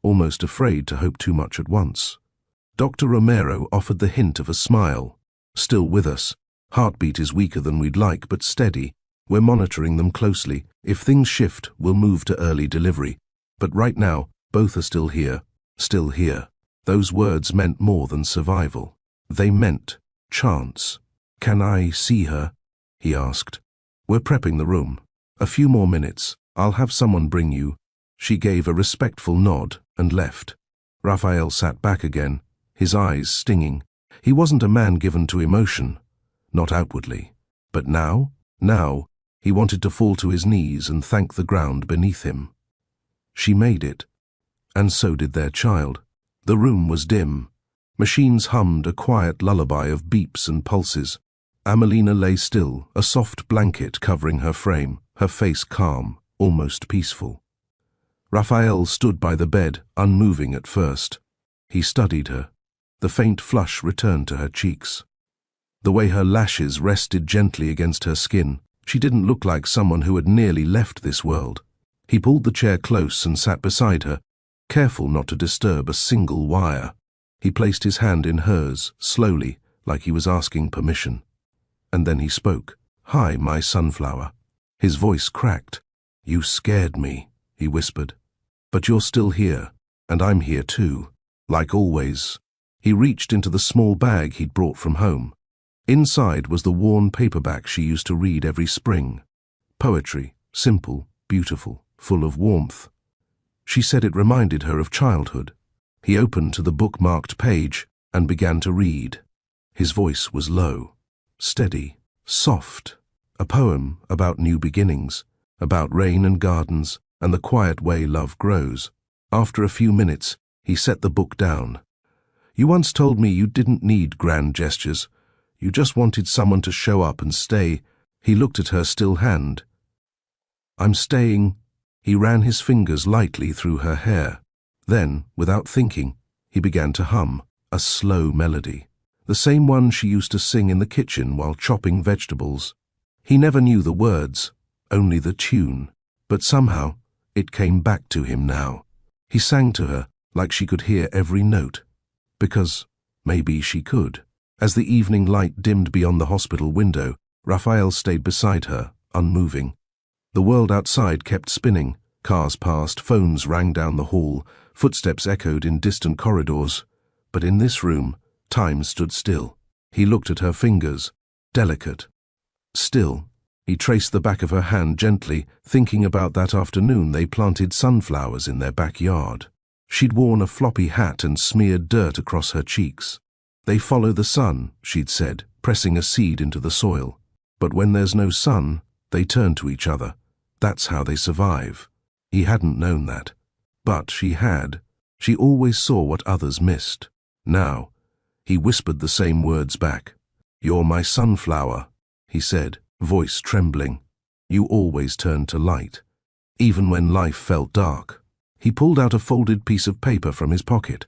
almost afraid to hope too much at once. Dr. Romero offered the hint of a smile. "Still with us. Heartbeat is weaker than we'd like, but steady. We're monitoring them closely. If things shift, we'll move to early delivery. But right now, both are still here. Still here." Those words meant more than survival. They meant chance. "Can I see her?" he asked. "We're prepping the room. A few more minutes. I'll have someone bring you." She gave a respectful nod and left. Raphael sat back again, his eyes stinging. He wasn't a man given to emotion, not outwardly. But now, he wanted to fall to his knees and thank the ground beneath him. She made it. And so did their child. The room was dim. Machines hummed a quiet lullaby of beeps and pulses. Amelina lay still, a soft blanket covering her frame, her face calm, almost peaceful. Raphael stood by the bed, unmoving at first. He studied her. The faint flush returned to her cheeks. The way her lashes rested gently against her skin, she didn't look like someone who had nearly left this world. He pulled the chair close and sat beside her, careful not to disturb a single wire. He placed his hand in hers, slowly, like he was asking permission. And then he spoke. "Hi, my sunflower." His voice cracked. "You scared me," he whispered. "But you're still here, and I'm here too, like always." He reached into the small bag he'd brought from home. Inside was the worn paperback she used to read every spring. Poetry, simple, beautiful, full of warmth. She said it reminded her of childhood. He opened to the bookmarked page and began to read. His voice was low, steady, soft. A poem about new beginnings, about rain and gardens and the quiet way love grows. After a few minutes, he set the book down. "You once told me you didn't need grand gestures. You just wanted someone to show up and stay." He looked at her still hand. "I'm staying." He ran his fingers lightly through her hair. Then, without thinking, he began to hum a slow melody, the same one she used to sing in the kitchen while chopping vegetables. He never knew the words, only the tune, but somehow it came back to him now. He sang to her like she could hear every note, because maybe she could. As the evening light dimmed beyond the hospital window, Raphael stayed beside her, unmoving. The world outside kept spinning. Cars passed, phones rang down the hall, footsteps echoed in distant corridors. But in this room, time stood still. He looked at her fingers, delicate. Still, he traced the back of her hand gently, thinking about that afternoon they planted sunflowers in their backyard. She'd worn a floppy hat and smeared dirt across her cheeks. "They follow the sun," she'd said, pressing a seed into the soil. "But when there's no sun, they turn to each other. That's how they survive." He hadn't known that. But she had. She always saw what others missed. Now, he whispered the same words back. "You're my sunflower," he said, voice trembling. "You always turn to light, even when life felt dark." He pulled out a folded piece of paper from his pocket.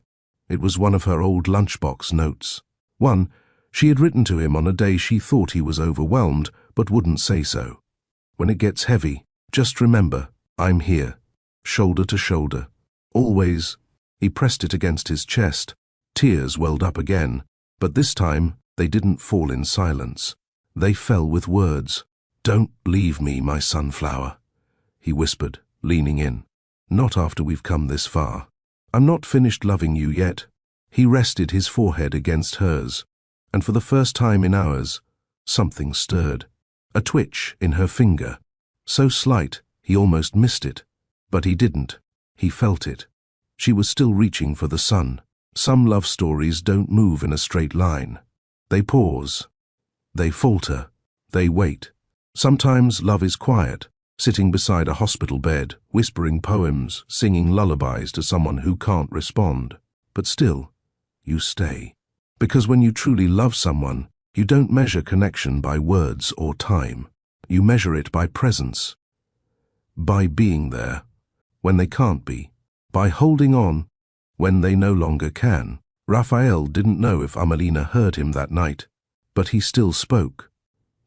It was one of her old lunchbox notes. One she had written to him on a day she thought he was overwhelmed, but wouldn't say so. "When it gets heavy, just remember, I'm here, shoulder to shoulder, always." He pressed it against his chest. Tears welled up again, but this time they didn't fall in silence. They fell with words. "Don't leave me, my sunflower," he whispered, leaning in. "Not after we've come this far. I'm not finished loving you yet." He rested his forehead against hers, and for the first time in hours, something stirred. A twitch in her finger, so slight he almost missed it. But he didn't. He felt it. She was still reaching for the sun. Some love stories don't move in a straight line. They pause. They falter. They wait. Sometimes love is quiet, sitting beside a hospital bed, whispering poems, singing lullabies to someone who can't respond. But still, you stay. Because when you truly love someone, You don't measure connection by words or time. You measure it by presence, by being there when they can't be, by holding on when they no longer can. Raphael didn't know if Amelina heard him that night, but he still spoke,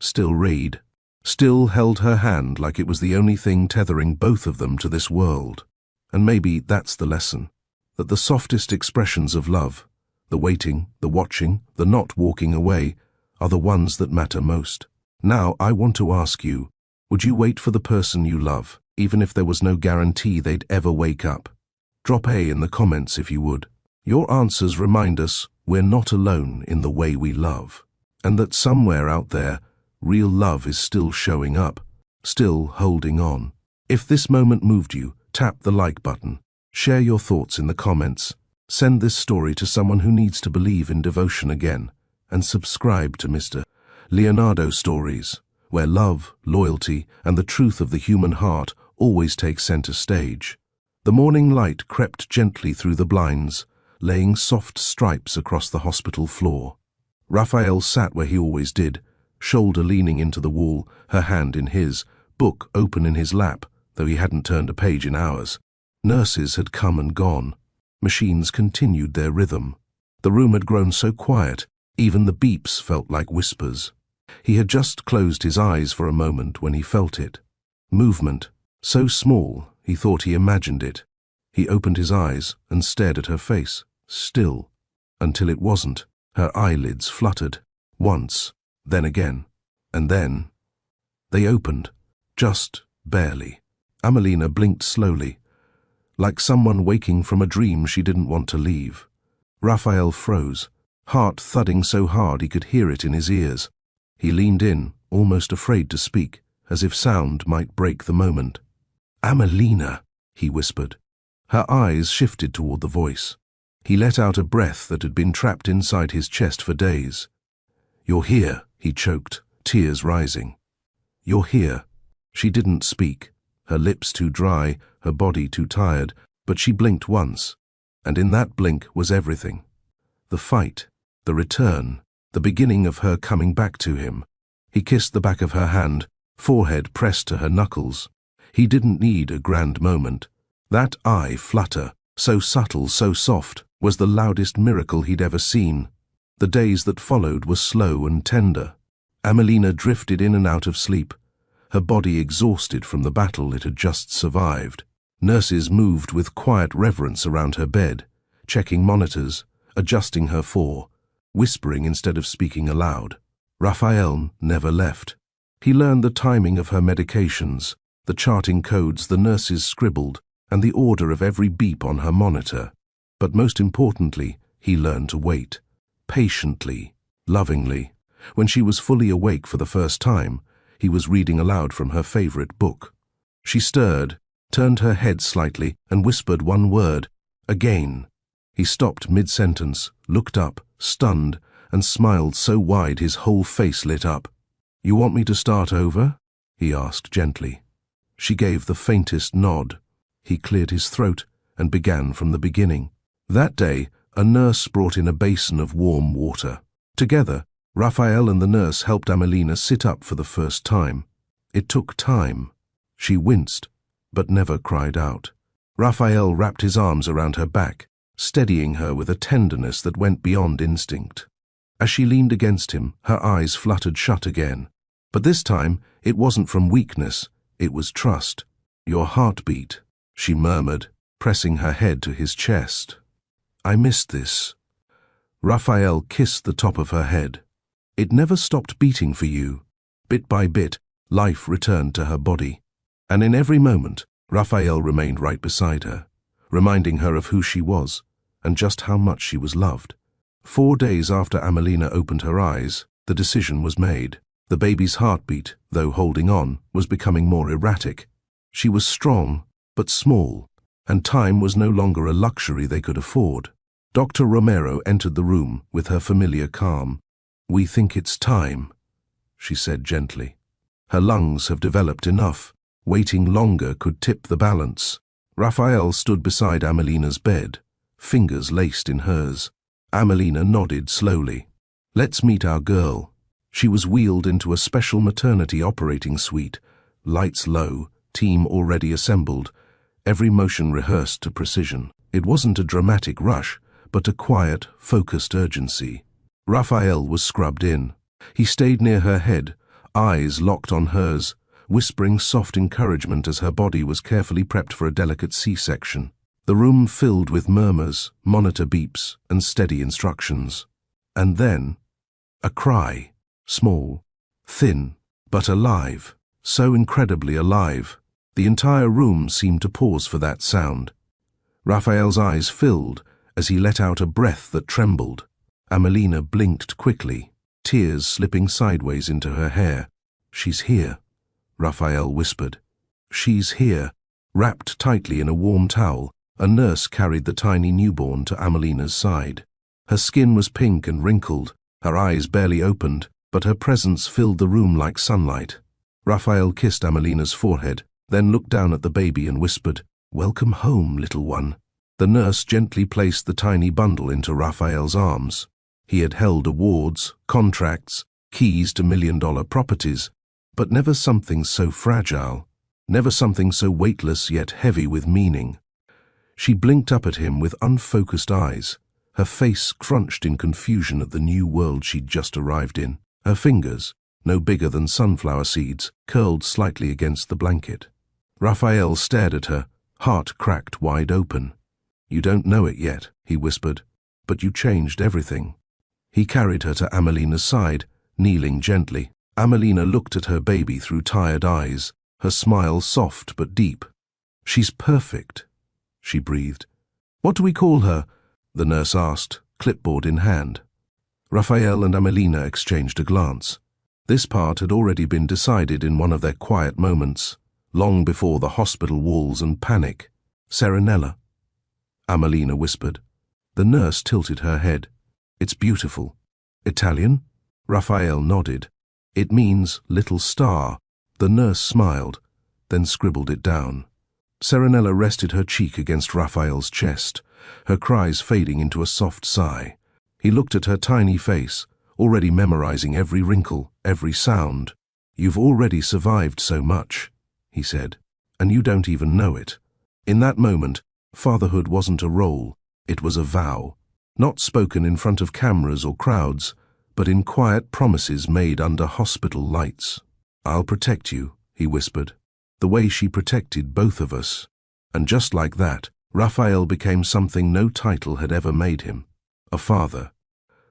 still read, still held her hand like it was the only thing tethering both of them to this world. And maybe that's the lesson, that the softest expressions of love, the waiting, the watching, the not walking away, are the ones that matter most. Now I want to ask you, would you wait for the person you love, even if there was no guarantee they'd ever wake up? Drop A in the comments if you would. Your answers remind us we're not alone in the way we love, and that somewhere out there, real love is still showing up, still holding on. If this moment moved you, tap the like button, share your thoughts in the comments, send this story to someone who needs to believe in devotion again, and subscribe to Mr. Leonardo Stories, where love, loyalty, and the truth of the human heart always take center stage. The morning light crept gently through the blinds, laying soft stripes across the hospital floor. Raphael sat where he always did, shoulder leaning into the wall, her hand in his, book open in his lap, though he hadn't turned a page in hours. Nurses had come and gone. Machines continued their rhythm. The room had grown so quiet, even the beeps felt like whispers. He had just closed his eyes for a moment when he felt it. Movement, so small he thought he imagined it. He opened his eyes and stared at her face, still, until it wasn't. Her eyelids fluttered, once, then again, and then they opened, just barely. Amelina blinked slowly, like someone waking from a dream she didn't want to leave. Raphael froze, heart thudding so hard he could hear it in his ears. He leaned in, almost afraid to speak, as if sound might break the moment. "Amelina," he whispered. Her eyes shifted toward the voice. He let out a breath that had been trapped inside his chest for days. "You're here," he choked, tears rising. "You're here." She didn't speak, her lips too dry, her body too tired, but she blinked once, and in that blink was everything. The fight, the return, the beginning of her coming back to him. He kissed the back of her hand, forehead pressed to her knuckles. He didn't need a grand moment. That eye flutter, so subtle, so soft, was the loudest miracle he'd ever seen. The days that followed were slow and tender. Amelina drifted in and out of sleep, her body exhausted from the battle it had just survived. Nurses moved with quiet reverence around her bed, checking monitors, adjusting her whispering instead of speaking aloud. Raphael never left. He learned the timing of her medications, the charting codes the nurses scribbled, and the order of every beep on her monitor. But most importantly, he learned to wait. Patiently, lovingly. When she was fully awake for the first time, he was reading aloud from her favorite book. She stirred, turned her head slightly, and whispered one word, "Again." He stopped mid-sentence, looked up, stunned, and smiled so wide his whole face lit up. "You want me to start over?" he asked gently. She gave the faintest nod. He cleared his throat and began from the beginning. That day, a nurse brought in a basin of warm water. Together, Raphael and the nurse helped Amelina sit up for the first time. It took time. She winced, but never cried out. Raphael wrapped his arms around her back, steadying her with a tenderness that went beyond instinct. As she leaned against him, her eyes fluttered shut again. But this time, it wasn't from weakness, it was trust. "Your heartbeat," she murmured, pressing her head to his chest. "I missed this." Raphael kissed the top of her head. "It never stopped beating for you." Bit by bit, life returned to her body. And in every moment, Raphael remained right beside her, reminding her of who she was and just how much she was loved. 4 days after Amelina opened her eyes, the decision was made. The baby's heartbeat, though holding on, was becoming more erratic. She was strong, but small, and time was no longer a luxury they could afford. Dr. Romero entered the room with her familiar calm. "We think it's time," she said gently. "Her lungs have developed enough. Waiting longer could tip the balance." Raphael stood beside Amelina's bed, fingers laced in hers. Amelina nodded slowly. "Let's meet our girl," She was wheeled into a special maternity operating suite, lights low, team already assembled, every motion rehearsed to precision. It wasn't a dramatic rush, but a quiet, focused urgency. Raphael was scrubbed in. He stayed near her head, eyes locked on hers, whispering soft encouragement as her body was carefully prepped for a delicate C-section. The room filled with murmurs, monitor beeps, and steady instructions. And then, a cry, small, thin, but alive, so incredibly alive. The entire room seemed to pause for that sound. Raphael's eyes filled as he let out a breath that trembled. Amelina blinked quickly, tears slipping sideways into her hair. "She's here," Raphael whispered. "She's here." Wrapped tightly in a warm towel, a nurse carried the tiny newborn to Amelina's side. Her skin was pink and wrinkled, her eyes barely opened, but her presence filled the room like sunlight. Raphael kissed Amelina's forehead, then looked down at the baby and whispered, "Welcome home, little one." The nurse gently placed the tiny bundle into Raphael's arms. He had held awards, contracts, keys to million-dollar properties, but never something so fragile, never something so weightless yet heavy with meaning. She blinked up at him with unfocused eyes, her face crunched in confusion at the new world she'd just arrived in. Her fingers, no bigger than sunflower seeds, curled slightly against the blanket. Raphael stared at her, heart cracked wide open. "You don't know it yet," he whispered, "but you changed everything." He carried her to Amelina's side, kneeling gently. Amelina looked at her baby through tired eyes, her smile soft but deep. "She's perfect," she breathed. "What do we call her?" the nurse asked, clipboard in hand. Raphael and Amelina exchanged a glance. This part had already been decided in one of their quiet moments, long before the hospital walls and panic. "Serenella," Amelina whispered. The nurse tilted her head. "It's beautiful." "Italian?" Raphael nodded. "It means little star." The nurse smiled, then scribbled it down. Serenella rested her cheek against Raphael's chest, her cries fading into a soft sigh. He looked at her tiny face, already memorizing every wrinkle, every sound. "You've already survived so much," he said, "and you don't even know it." In that moment, fatherhood wasn't a role, it was a vow. Not spoken in front of cameras or crowds, but in quiet promises made under hospital lights. "I'll protect you," he whispered, "the way she protected both of us." And just like that, Raphael became something no title had ever made him: a father.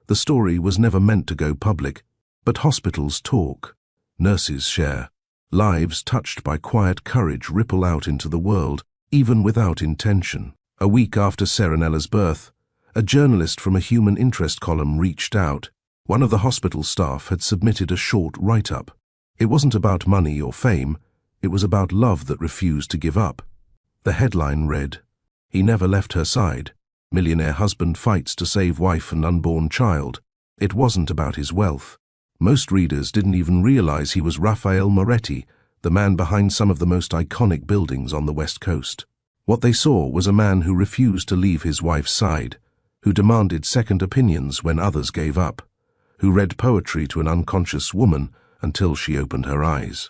The story was never meant to go public, but hospitals talk, nurses share. Lives touched by quiet courage ripple out into the world, even without intention. A week after Serenella's birth, a journalist from a human interest column reached out. One of the hospital staff had submitted a short write-up. It wasn't about money or fame, it was about love that refused to give up. The headline read, "He never left her side. Millionaire husband fights to save wife and unborn child." It wasn't about his wealth. Most readers didn't even realize he was Raphael Moretti, the man behind some of the most iconic buildings on the West Coast. What they saw was a man who refused to leave his wife's side, who demanded second opinions when others gave up, who read poetry to an unconscious woman until she opened her eyes.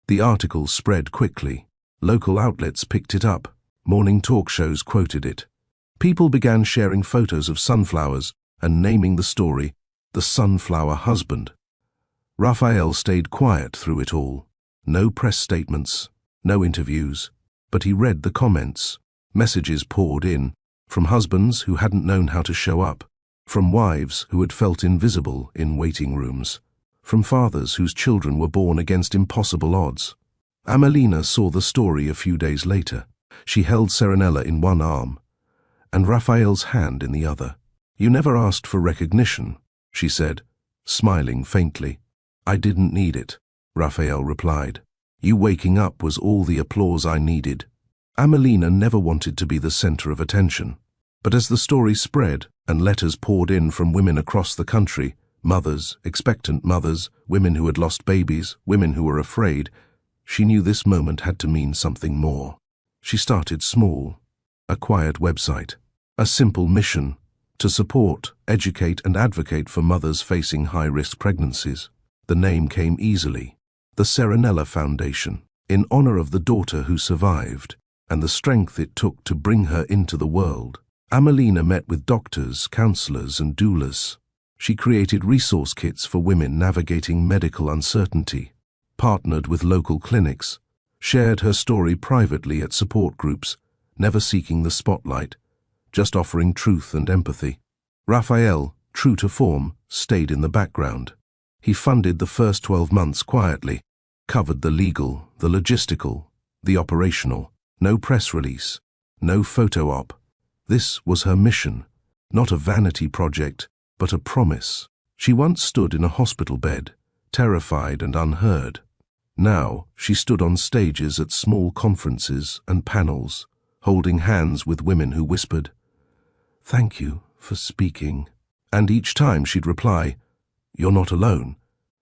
The article spread quickly. Local outlets picked it up. Morning talk shows quoted it. People began sharing photos of sunflowers and naming the story "The Sunflower Husband." Raphael stayed quiet through it all. No press statements, no interviews, but he read the comments. Messages poured in, from husbands who hadn't known how to show up, from wives who had felt invisible in waiting rooms, from fathers whose children were born against impossible odds. Amelina saw the story a few days later. She held Serenella in one arm, and Raphael's hand in the other. "You never asked for recognition," she said, smiling faintly. "I didn't need it," Raphael replied. "You waking up was all the applause I needed." Amelina never wanted to be the center of attention. But as the story spread and letters poured in from women across the country, mothers, expectant mothers, women who had lost babies, women who were afraid, she knew this moment had to mean something more. She started small, a quiet website, a simple mission to support, educate, and advocate for mothers facing high-risk pregnancies. The name came easily. The Serenella Foundation, in honor of the daughter who survived, and the strength it took to bring her into the world. Amelina met with doctors, counselors, and doulas. She created resource kits for women navigating medical uncertainty, partnered with local clinics, shared her story privately at support groups, never seeking the spotlight, just offering truth and empathy. Raphael, true to form, stayed in the background. He funded the first 12 months quietly, covered the legal, the logistical, the operational. No press release, no photo op. This was her mission, not a vanity project, but a promise. She once stood in a hospital bed, terrified and unheard. Now she stood on stages at small conferences and panels, holding hands with women who whispered, "Thank you for speaking." And each time she'd reply, "You're not alone."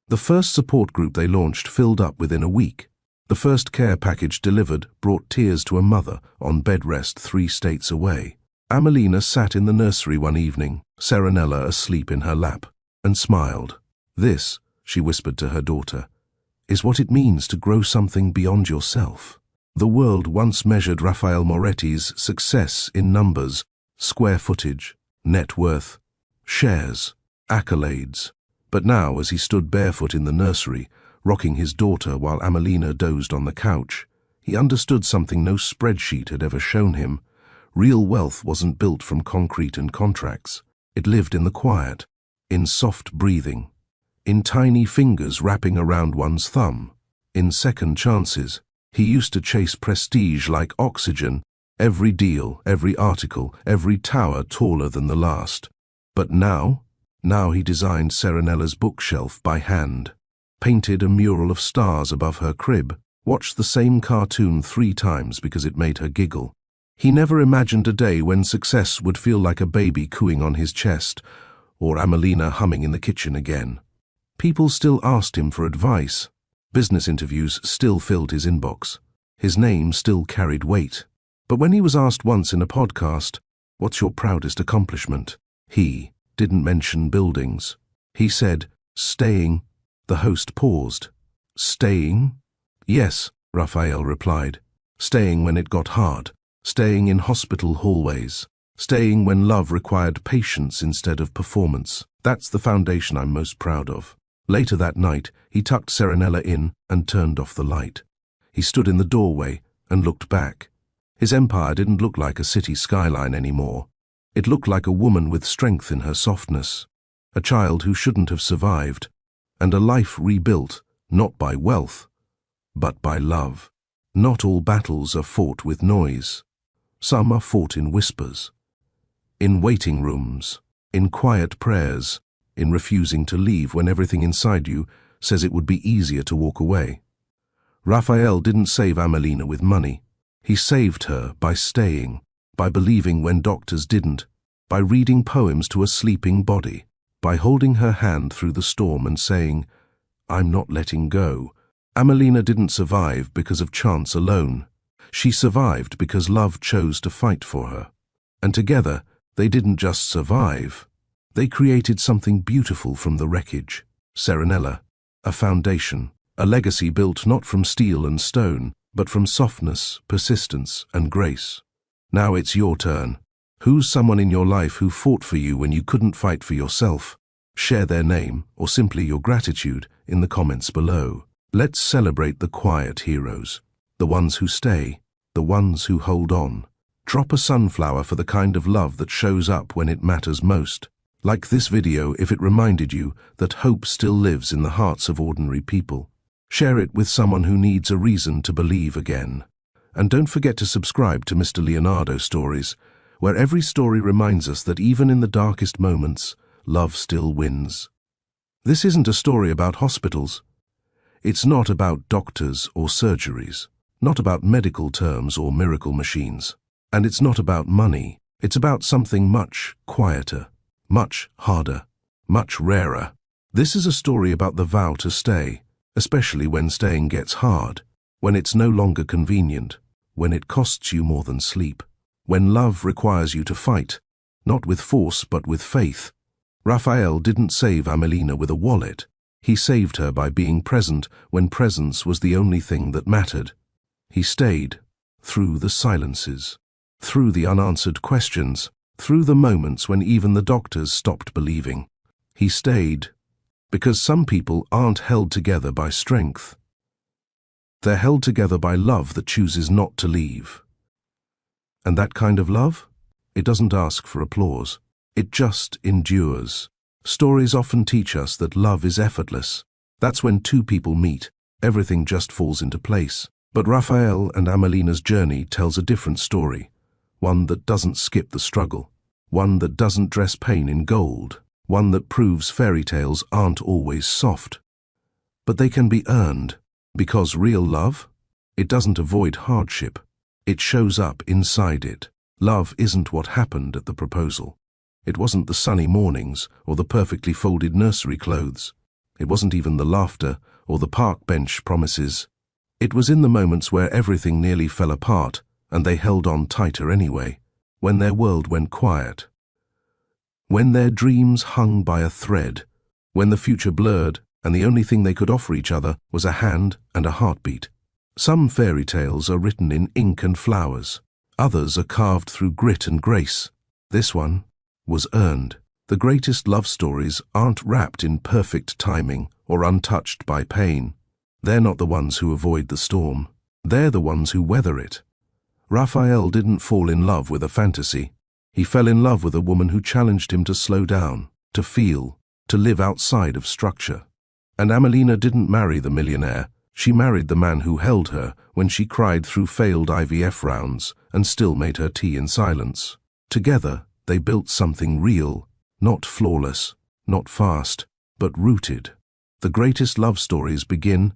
The first support group they launched filled up within a week. The first care package delivered brought tears to a mother on bed rest 3 states away. Amelina sat in the nursery one evening, Serenella asleep in her lap, and smiled. "This," she whispered to her daughter, "is what it means to grow something beyond yourself." The world once measured Raphael Moretti's success in numbers, square footage, net worth, shares, accolades. But now, as he stood barefoot in the nursery, rocking his daughter while Amelina dozed on the couch, he understood something no spreadsheet had ever shown him. Real wealth wasn't built from concrete and contracts. It lived in the quiet, in soft breathing, in tiny fingers wrapping around one's thumb, in second chances. He used to chase prestige like oxygen, every deal, every article, every tower taller than the last. But now he designed Serenella's bookshelf by hand, painted a mural of stars above her crib, watched the same cartoon 3 times because it made her giggle. He never imagined a day when success would feel like a baby cooing on his chest, or Amelina humming in the kitchen again. People still asked him for advice. Business interviews still filled his inbox. His name still carried weight. But when he was asked once in a podcast, "What's your proudest accomplishment?" he didn't mention buildings. He said, "Staying." The host paused. "Staying?" "Yes," Raphael replied. "Staying when it got hard. Staying in hospital hallways. Staying when love required patience instead of performance. That's the foundation I'm most proud of." Later that night, he tucked Serenella in and turned off the light. He stood in the doorway and looked back. His empire didn't look like a city skyline anymore. It looked like a woman with strength in her softness, a child who shouldn't have survived, and a life rebuilt, not by wealth, but by love. Not all battles are fought with noise. Some are fought in whispers, in waiting rooms, in quiet prayers, in refusing to leave when everything inside you says it would be easier to walk away. Raphael didn't save Amelina with money. He saved her by staying, by believing when doctors didn't, by reading poems to a sleeping body, by holding her hand through the storm and saying, "I'm not letting go." Amelina didn't survive because of chance alone. She survived because love chose to fight for her. And together, they didn't just survive. They created something beautiful from the wreckage. Serenella, a foundation, a legacy built not from steel and stone, but from softness, persistence, and grace. Now it's your turn. Who's someone in your life who fought for you when you couldn't fight for yourself? Share their name, or simply your gratitude, in the comments below. Let's celebrate the quiet heroes, the ones who stay, the ones who hold on. Drop a sunflower for the kind of love that shows up when it matters most. Like this video if it reminded you that hope still lives in the hearts of ordinary people. Share it with someone who needs a reason to believe again. And don't forget to subscribe to Mr. Leonardo Stories, where every story reminds us that even in the darkest moments, love still wins. This isn't a story about hospitals. It's not about doctors or surgeries, not about medical terms or miracle machines. And it's not about money. It's about something much quieter, much harder, much rarer. This is a story about the vow to stay, especially when staying gets hard, when it's no longer convenient, when it costs you more than sleep, when love requires you to fight, not with force but with faith. Raphael didn't save Amelina with a wallet. He saved her by being present when presence was the only thing that mattered. He stayed, through the silences, through the unanswered questions, through the moments when even the doctors stopped believing. He stayed, because some people aren't held together by strength. They're held together by love that chooses not to leave. And that kind of love? It doesn't ask for applause. It just endures. Stories often teach us that love is effortless. That's when two people meet, everything just falls into place. But Raphael and Amelina's journey tells a different story, one that doesn't skip the struggle, one that doesn't dress pain in gold, one that proves fairy tales aren't always soft. But they can be earned, because real love, it doesn't avoid hardship. It shows up inside it. Love isn't what happened at the proposal. It wasn't the sunny mornings or the perfectly folded nursery clothes. It wasn't even the laughter or the park bench promises. It was in the moments where everything nearly fell apart and they held on tighter anyway, when their world went quiet, when their dreams hung by a thread, when the future blurred and the only thing they could offer each other was a hand and a heartbeat. Some fairy tales are written in ink and flowers. Others are carved through grit and grace. This one was earned. The greatest love stories aren't wrapped in perfect timing or untouched by pain. They're not the ones who avoid the storm. They're the ones who weather it. Raphael didn't fall in love with a fantasy. He fell in love with a woman who challenged him to slow down, to feel, to live outside of structure. And Amelina didn't marry the millionaire. She married the man who held her when she cried through failed IVF rounds and still made her tea in silence. Together, they built something real, not flawless, not fast, but rooted. The greatest love stories begin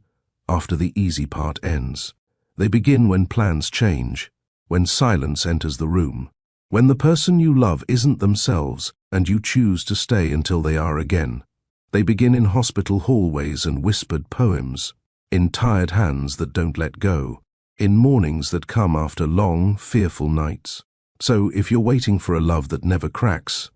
after the easy part ends. They begin when plans change, when silence enters the room, when the person you love isn't themselves and you choose to stay until they are again. They begin in hospital hallways and whispered poems, in tired hands that don't let go, in mornings that come after long, fearful nights. So if you're waiting for a love that never cracks,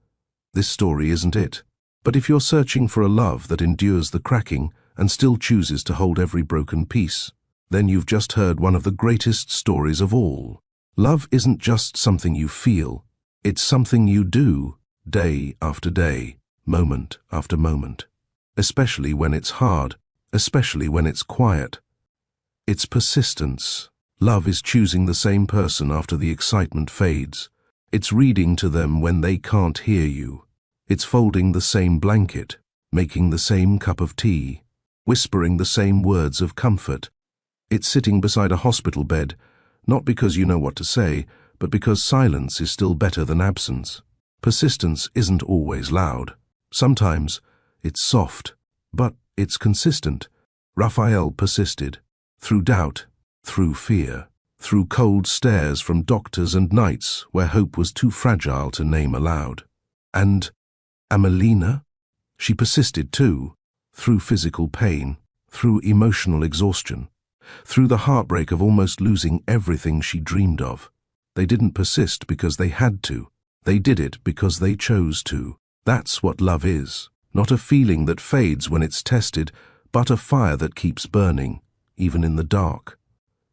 this story isn't it. But if you're searching for a love that endures the cracking and still chooses to hold every broken piece, then you've just heard one of the greatest stories of all. Love isn't just something you feel, it's something you do, day after day, moment after moment. Especially when it's hard, especially when it's quiet. It's persistence. Love is choosing the same person after the excitement fades. It's reading to them when they can't hear you. It's folding the same blanket, making the same cup of tea, whispering the same words of comfort. It's sitting beside a hospital bed, not because you know what to say, but because silence is still better than absence. Persistence isn't always loud. Sometimes it's soft, but it's consistent. Raphael persisted, through doubt, through fear, through cold stares from doctors and nights where hope was too fragile to name aloud. And Amelina? She persisted too, through physical pain, through emotional exhaustion, through the heartbreak of almost losing everything she dreamed of. They didn't persist because they had to. They did it because they chose to. That's what love is. Not a feeling that fades when it's tested, but a fire that keeps burning, even in the dark.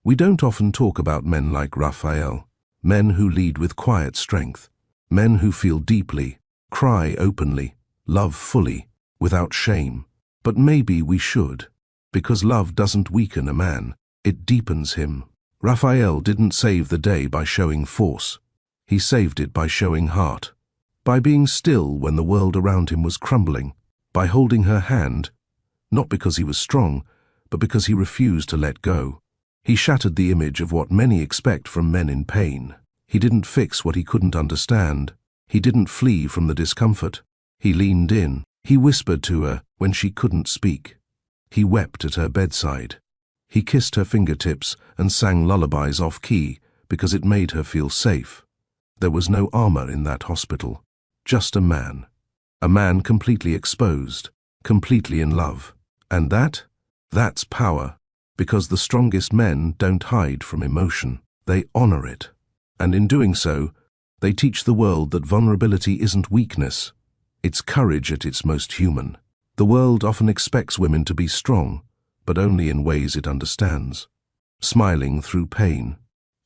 We don't often talk about men like Raphael, men who lead with quiet strength, men who feel deeply, cry openly, love fully, without shame. But maybe we should, because love doesn't weaken a man, it deepens him. Raphael didn't save the day by showing force. He saved it by showing heart, by being still when the world around him was crumbling, by holding her hand, not because he was strong, but because he refused to let go. He shattered the image of what many expect from men in pain. He didn't fix what he couldn't understand. He didn't flee from the discomfort. He leaned in. He whispered to her when she couldn't speak. He wept at her bedside. He kissed her fingertips and sang lullabies off-key because it made her feel safe. There was no armor in that hospital, just a man completely exposed, completely in love. And that's power, because the strongest men don't hide from emotion. They honor it. And in doing so, they teach the world that vulnerability isn't weakness. It's courage at its most human. The world often expects women to be strong, but only in ways it understands. Smiling through pain,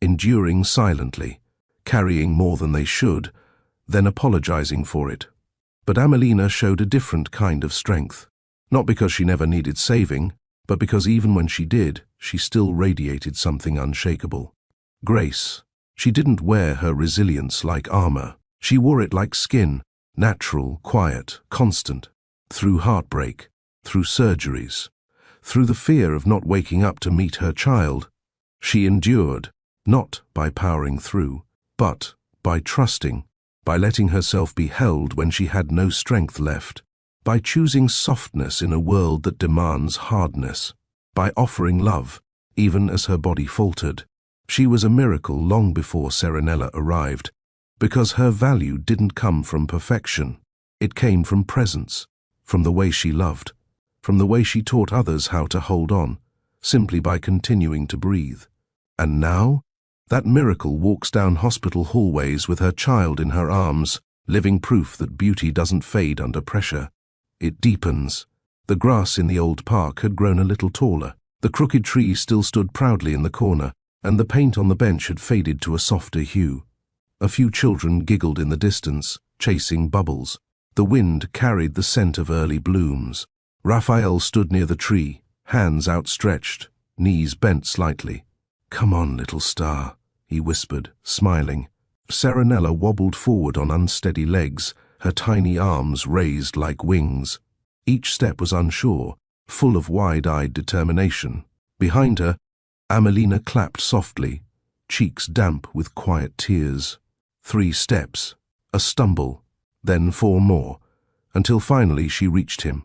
enduring silently, carrying more than they should, then apologizing for it. But Amelina showed a different kind of strength, not because she never needed saving, but because even when she did, she still radiated something unshakable. Grace. She didn't wear her resilience like armor. She wore it like skin, natural, quiet, constant. Through heartbreak, through surgeries, through the fear of not waking up to meet her child, she endured, not by powering through, but by trusting, by letting herself be held when she had no strength left, by choosing softness in a world that demands hardness, by offering love, even as her body faltered. She was a miracle long before Serenella arrived, because her value didn't come from perfection. It came from presence, from the way she loved, from the way she taught others how to hold on, simply by continuing to breathe. And now, that miracle walks down hospital hallways with her child in her arms, living proof that beauty doesn't fade under pressure. It deepens. The grass in the old park had grown a little taller. The crooked tree still stood proudly in the corner, and the paint on the bench had faded to a softer hue. A few children giggled in the distance, chasing bubbles. The wind carried the scent of early blooms. Raphael stood near the tree, hands outstretched, knees bent slightly. "Come on, little star," he whispered, smiling. Serenella wobbled forward on unsteady legs, her tiny arms raised like wings. Each step was unsure, full of wide-eyed determination. Behind her, Amelina clapped softly, cheeks damp with quiet tears. 3 steps, a stumble, then 4 more, until finally she reached him.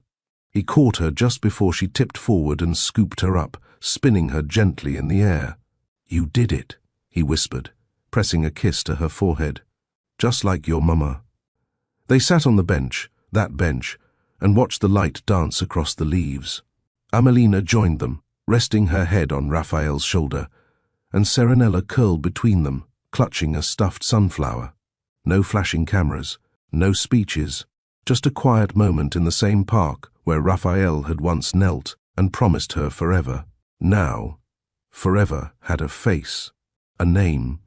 He caught her just before she tipped forward and scooped her up, spinning her gently in the air. "You did it," he whispered, pressing a kiss to her forehead. "Just like your mama." They sat on the bench, that bench, and watched the light dance across the leaves. Amelina joined them, resting her head on Raphael's shoulder, and Serenella curled between them, clutching a stuffed sunflower. No flashing cameras, no speeches, just a quiet moment in the same park where Raphael had once knelt and promised her forever. Now, forever had a face, a name,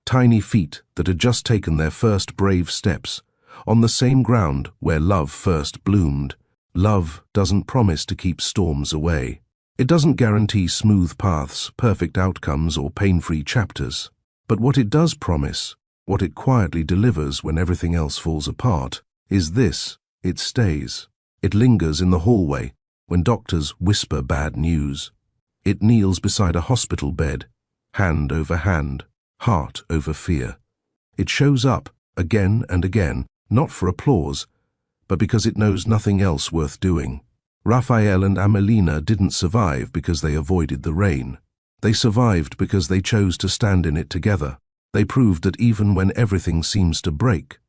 tiny feet that had just taken their first brave steps, on the same ground where love first bloomed. Love doesn't promise to keep storms away. It doesn't guarantee smooth paths, perfect outcomes, or pain-free chapters. But what it does promise, what it quietly delivers when everything else falls apart, is this: it stays. It lingers in the hallway when doctors whisper bad news. It kneels beside a hospital bed, hand over hand, heart over fear. It shows up again and again, not for applause, but because it knows nothing else worth doing. Raphael and Amelina didn't survive because they avoided the rain. They survived because they chose to stand in it together. They proved that even when everything seems to break,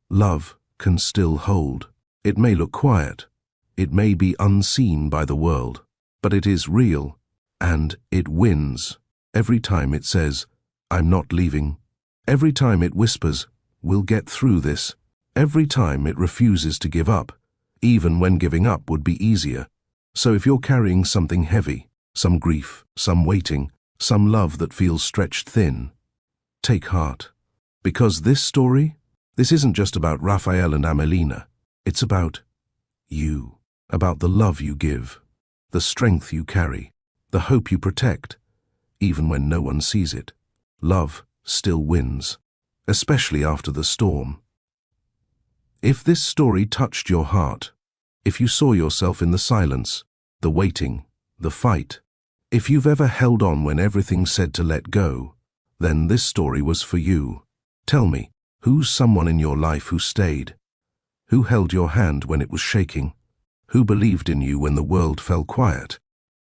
love can still hold. It may look quiet, it may be unseen by the world, but it is real, and it wins. Every time it says, "I'm not leaving." Every time it whispers, "We'll get through this." Every time it refuses to give up, even when giving up would be easier. So if you're carrying something heavy, some grief, some waiting, some love that feels stretched thin, take heart. Because this story, this isn't just about Raphael and Amelina. It's about you, about the love you give, the strength you carry, the hope you protect, even when no one sees it. Love still wins, especially after the storm. If this story touched your heart, if you saw yourself in the silence, the waiting, the fight, if you've ever held on when everything said to let go, then this story was for you. Tell me, who's someone in your life who stayed? Who held your hand when it was shaking? Who believed in you when the world fell quiet?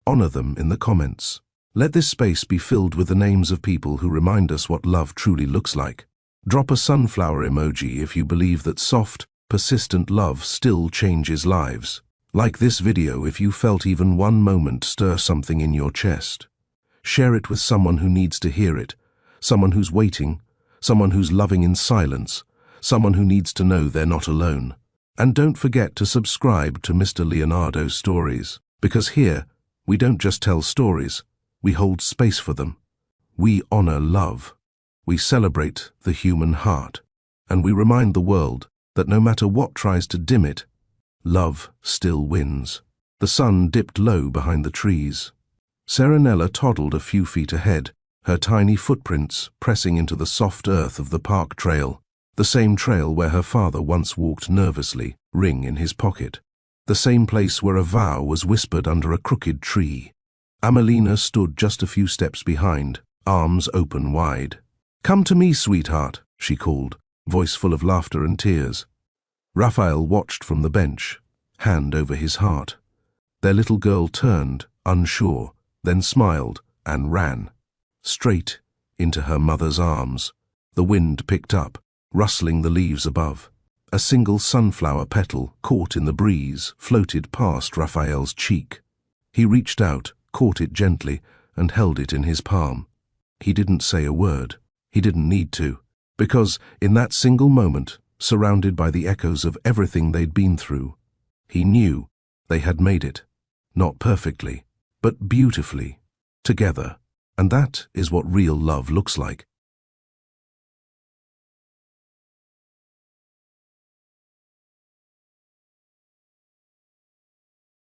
Honor them in the comments. Let this space be filled with the names of people who remind us what love truly looks like. Drop a sunflower emoji if you believe that soft, persistent love still changes lives. Like this video if you felt even one moment stir something in your chest. Share it with someone who needs to hear it, someone who's waiting, someone who's loving in silence, someone who needs to know they're not alone. And don't forget to subscribe to Mr. Leonardo's stories, because here, we don't just tell stories, we hold space for them. We honor love. We celebrate the human heart. And we remind the world that no matter what tries to dim it, love still wins. The sun dipped low behind the trees. Serenella toddled a few feet ahead, her tiny footprints pressing into the soft earth of the park trail, the same trail where her father once walked nervously, ring in his pocket, the same place where a vow was whispered under a crooked tree. Amelina stood just a few steps behind, arms open wide. "Come to me, sweetheart," she called, voice full of laughter and tears. Raphael watched from the bench, hand over his heart. Their little girl turned, unsure, then smiled and ran, straight into her mother's arms. The wind picked up, rustling the leaves above. A single sunflower petal, caught in the breeze, floated past Raphael's cheek. He reached out, caught it gently, and held it in his palm. He didn't say a word. He didn't need to, because in that single moment, surrounded by the echoes of everything they'd been through, he knew they had made it. Not perfectly, but beautifully, together. And that is what real love looks like.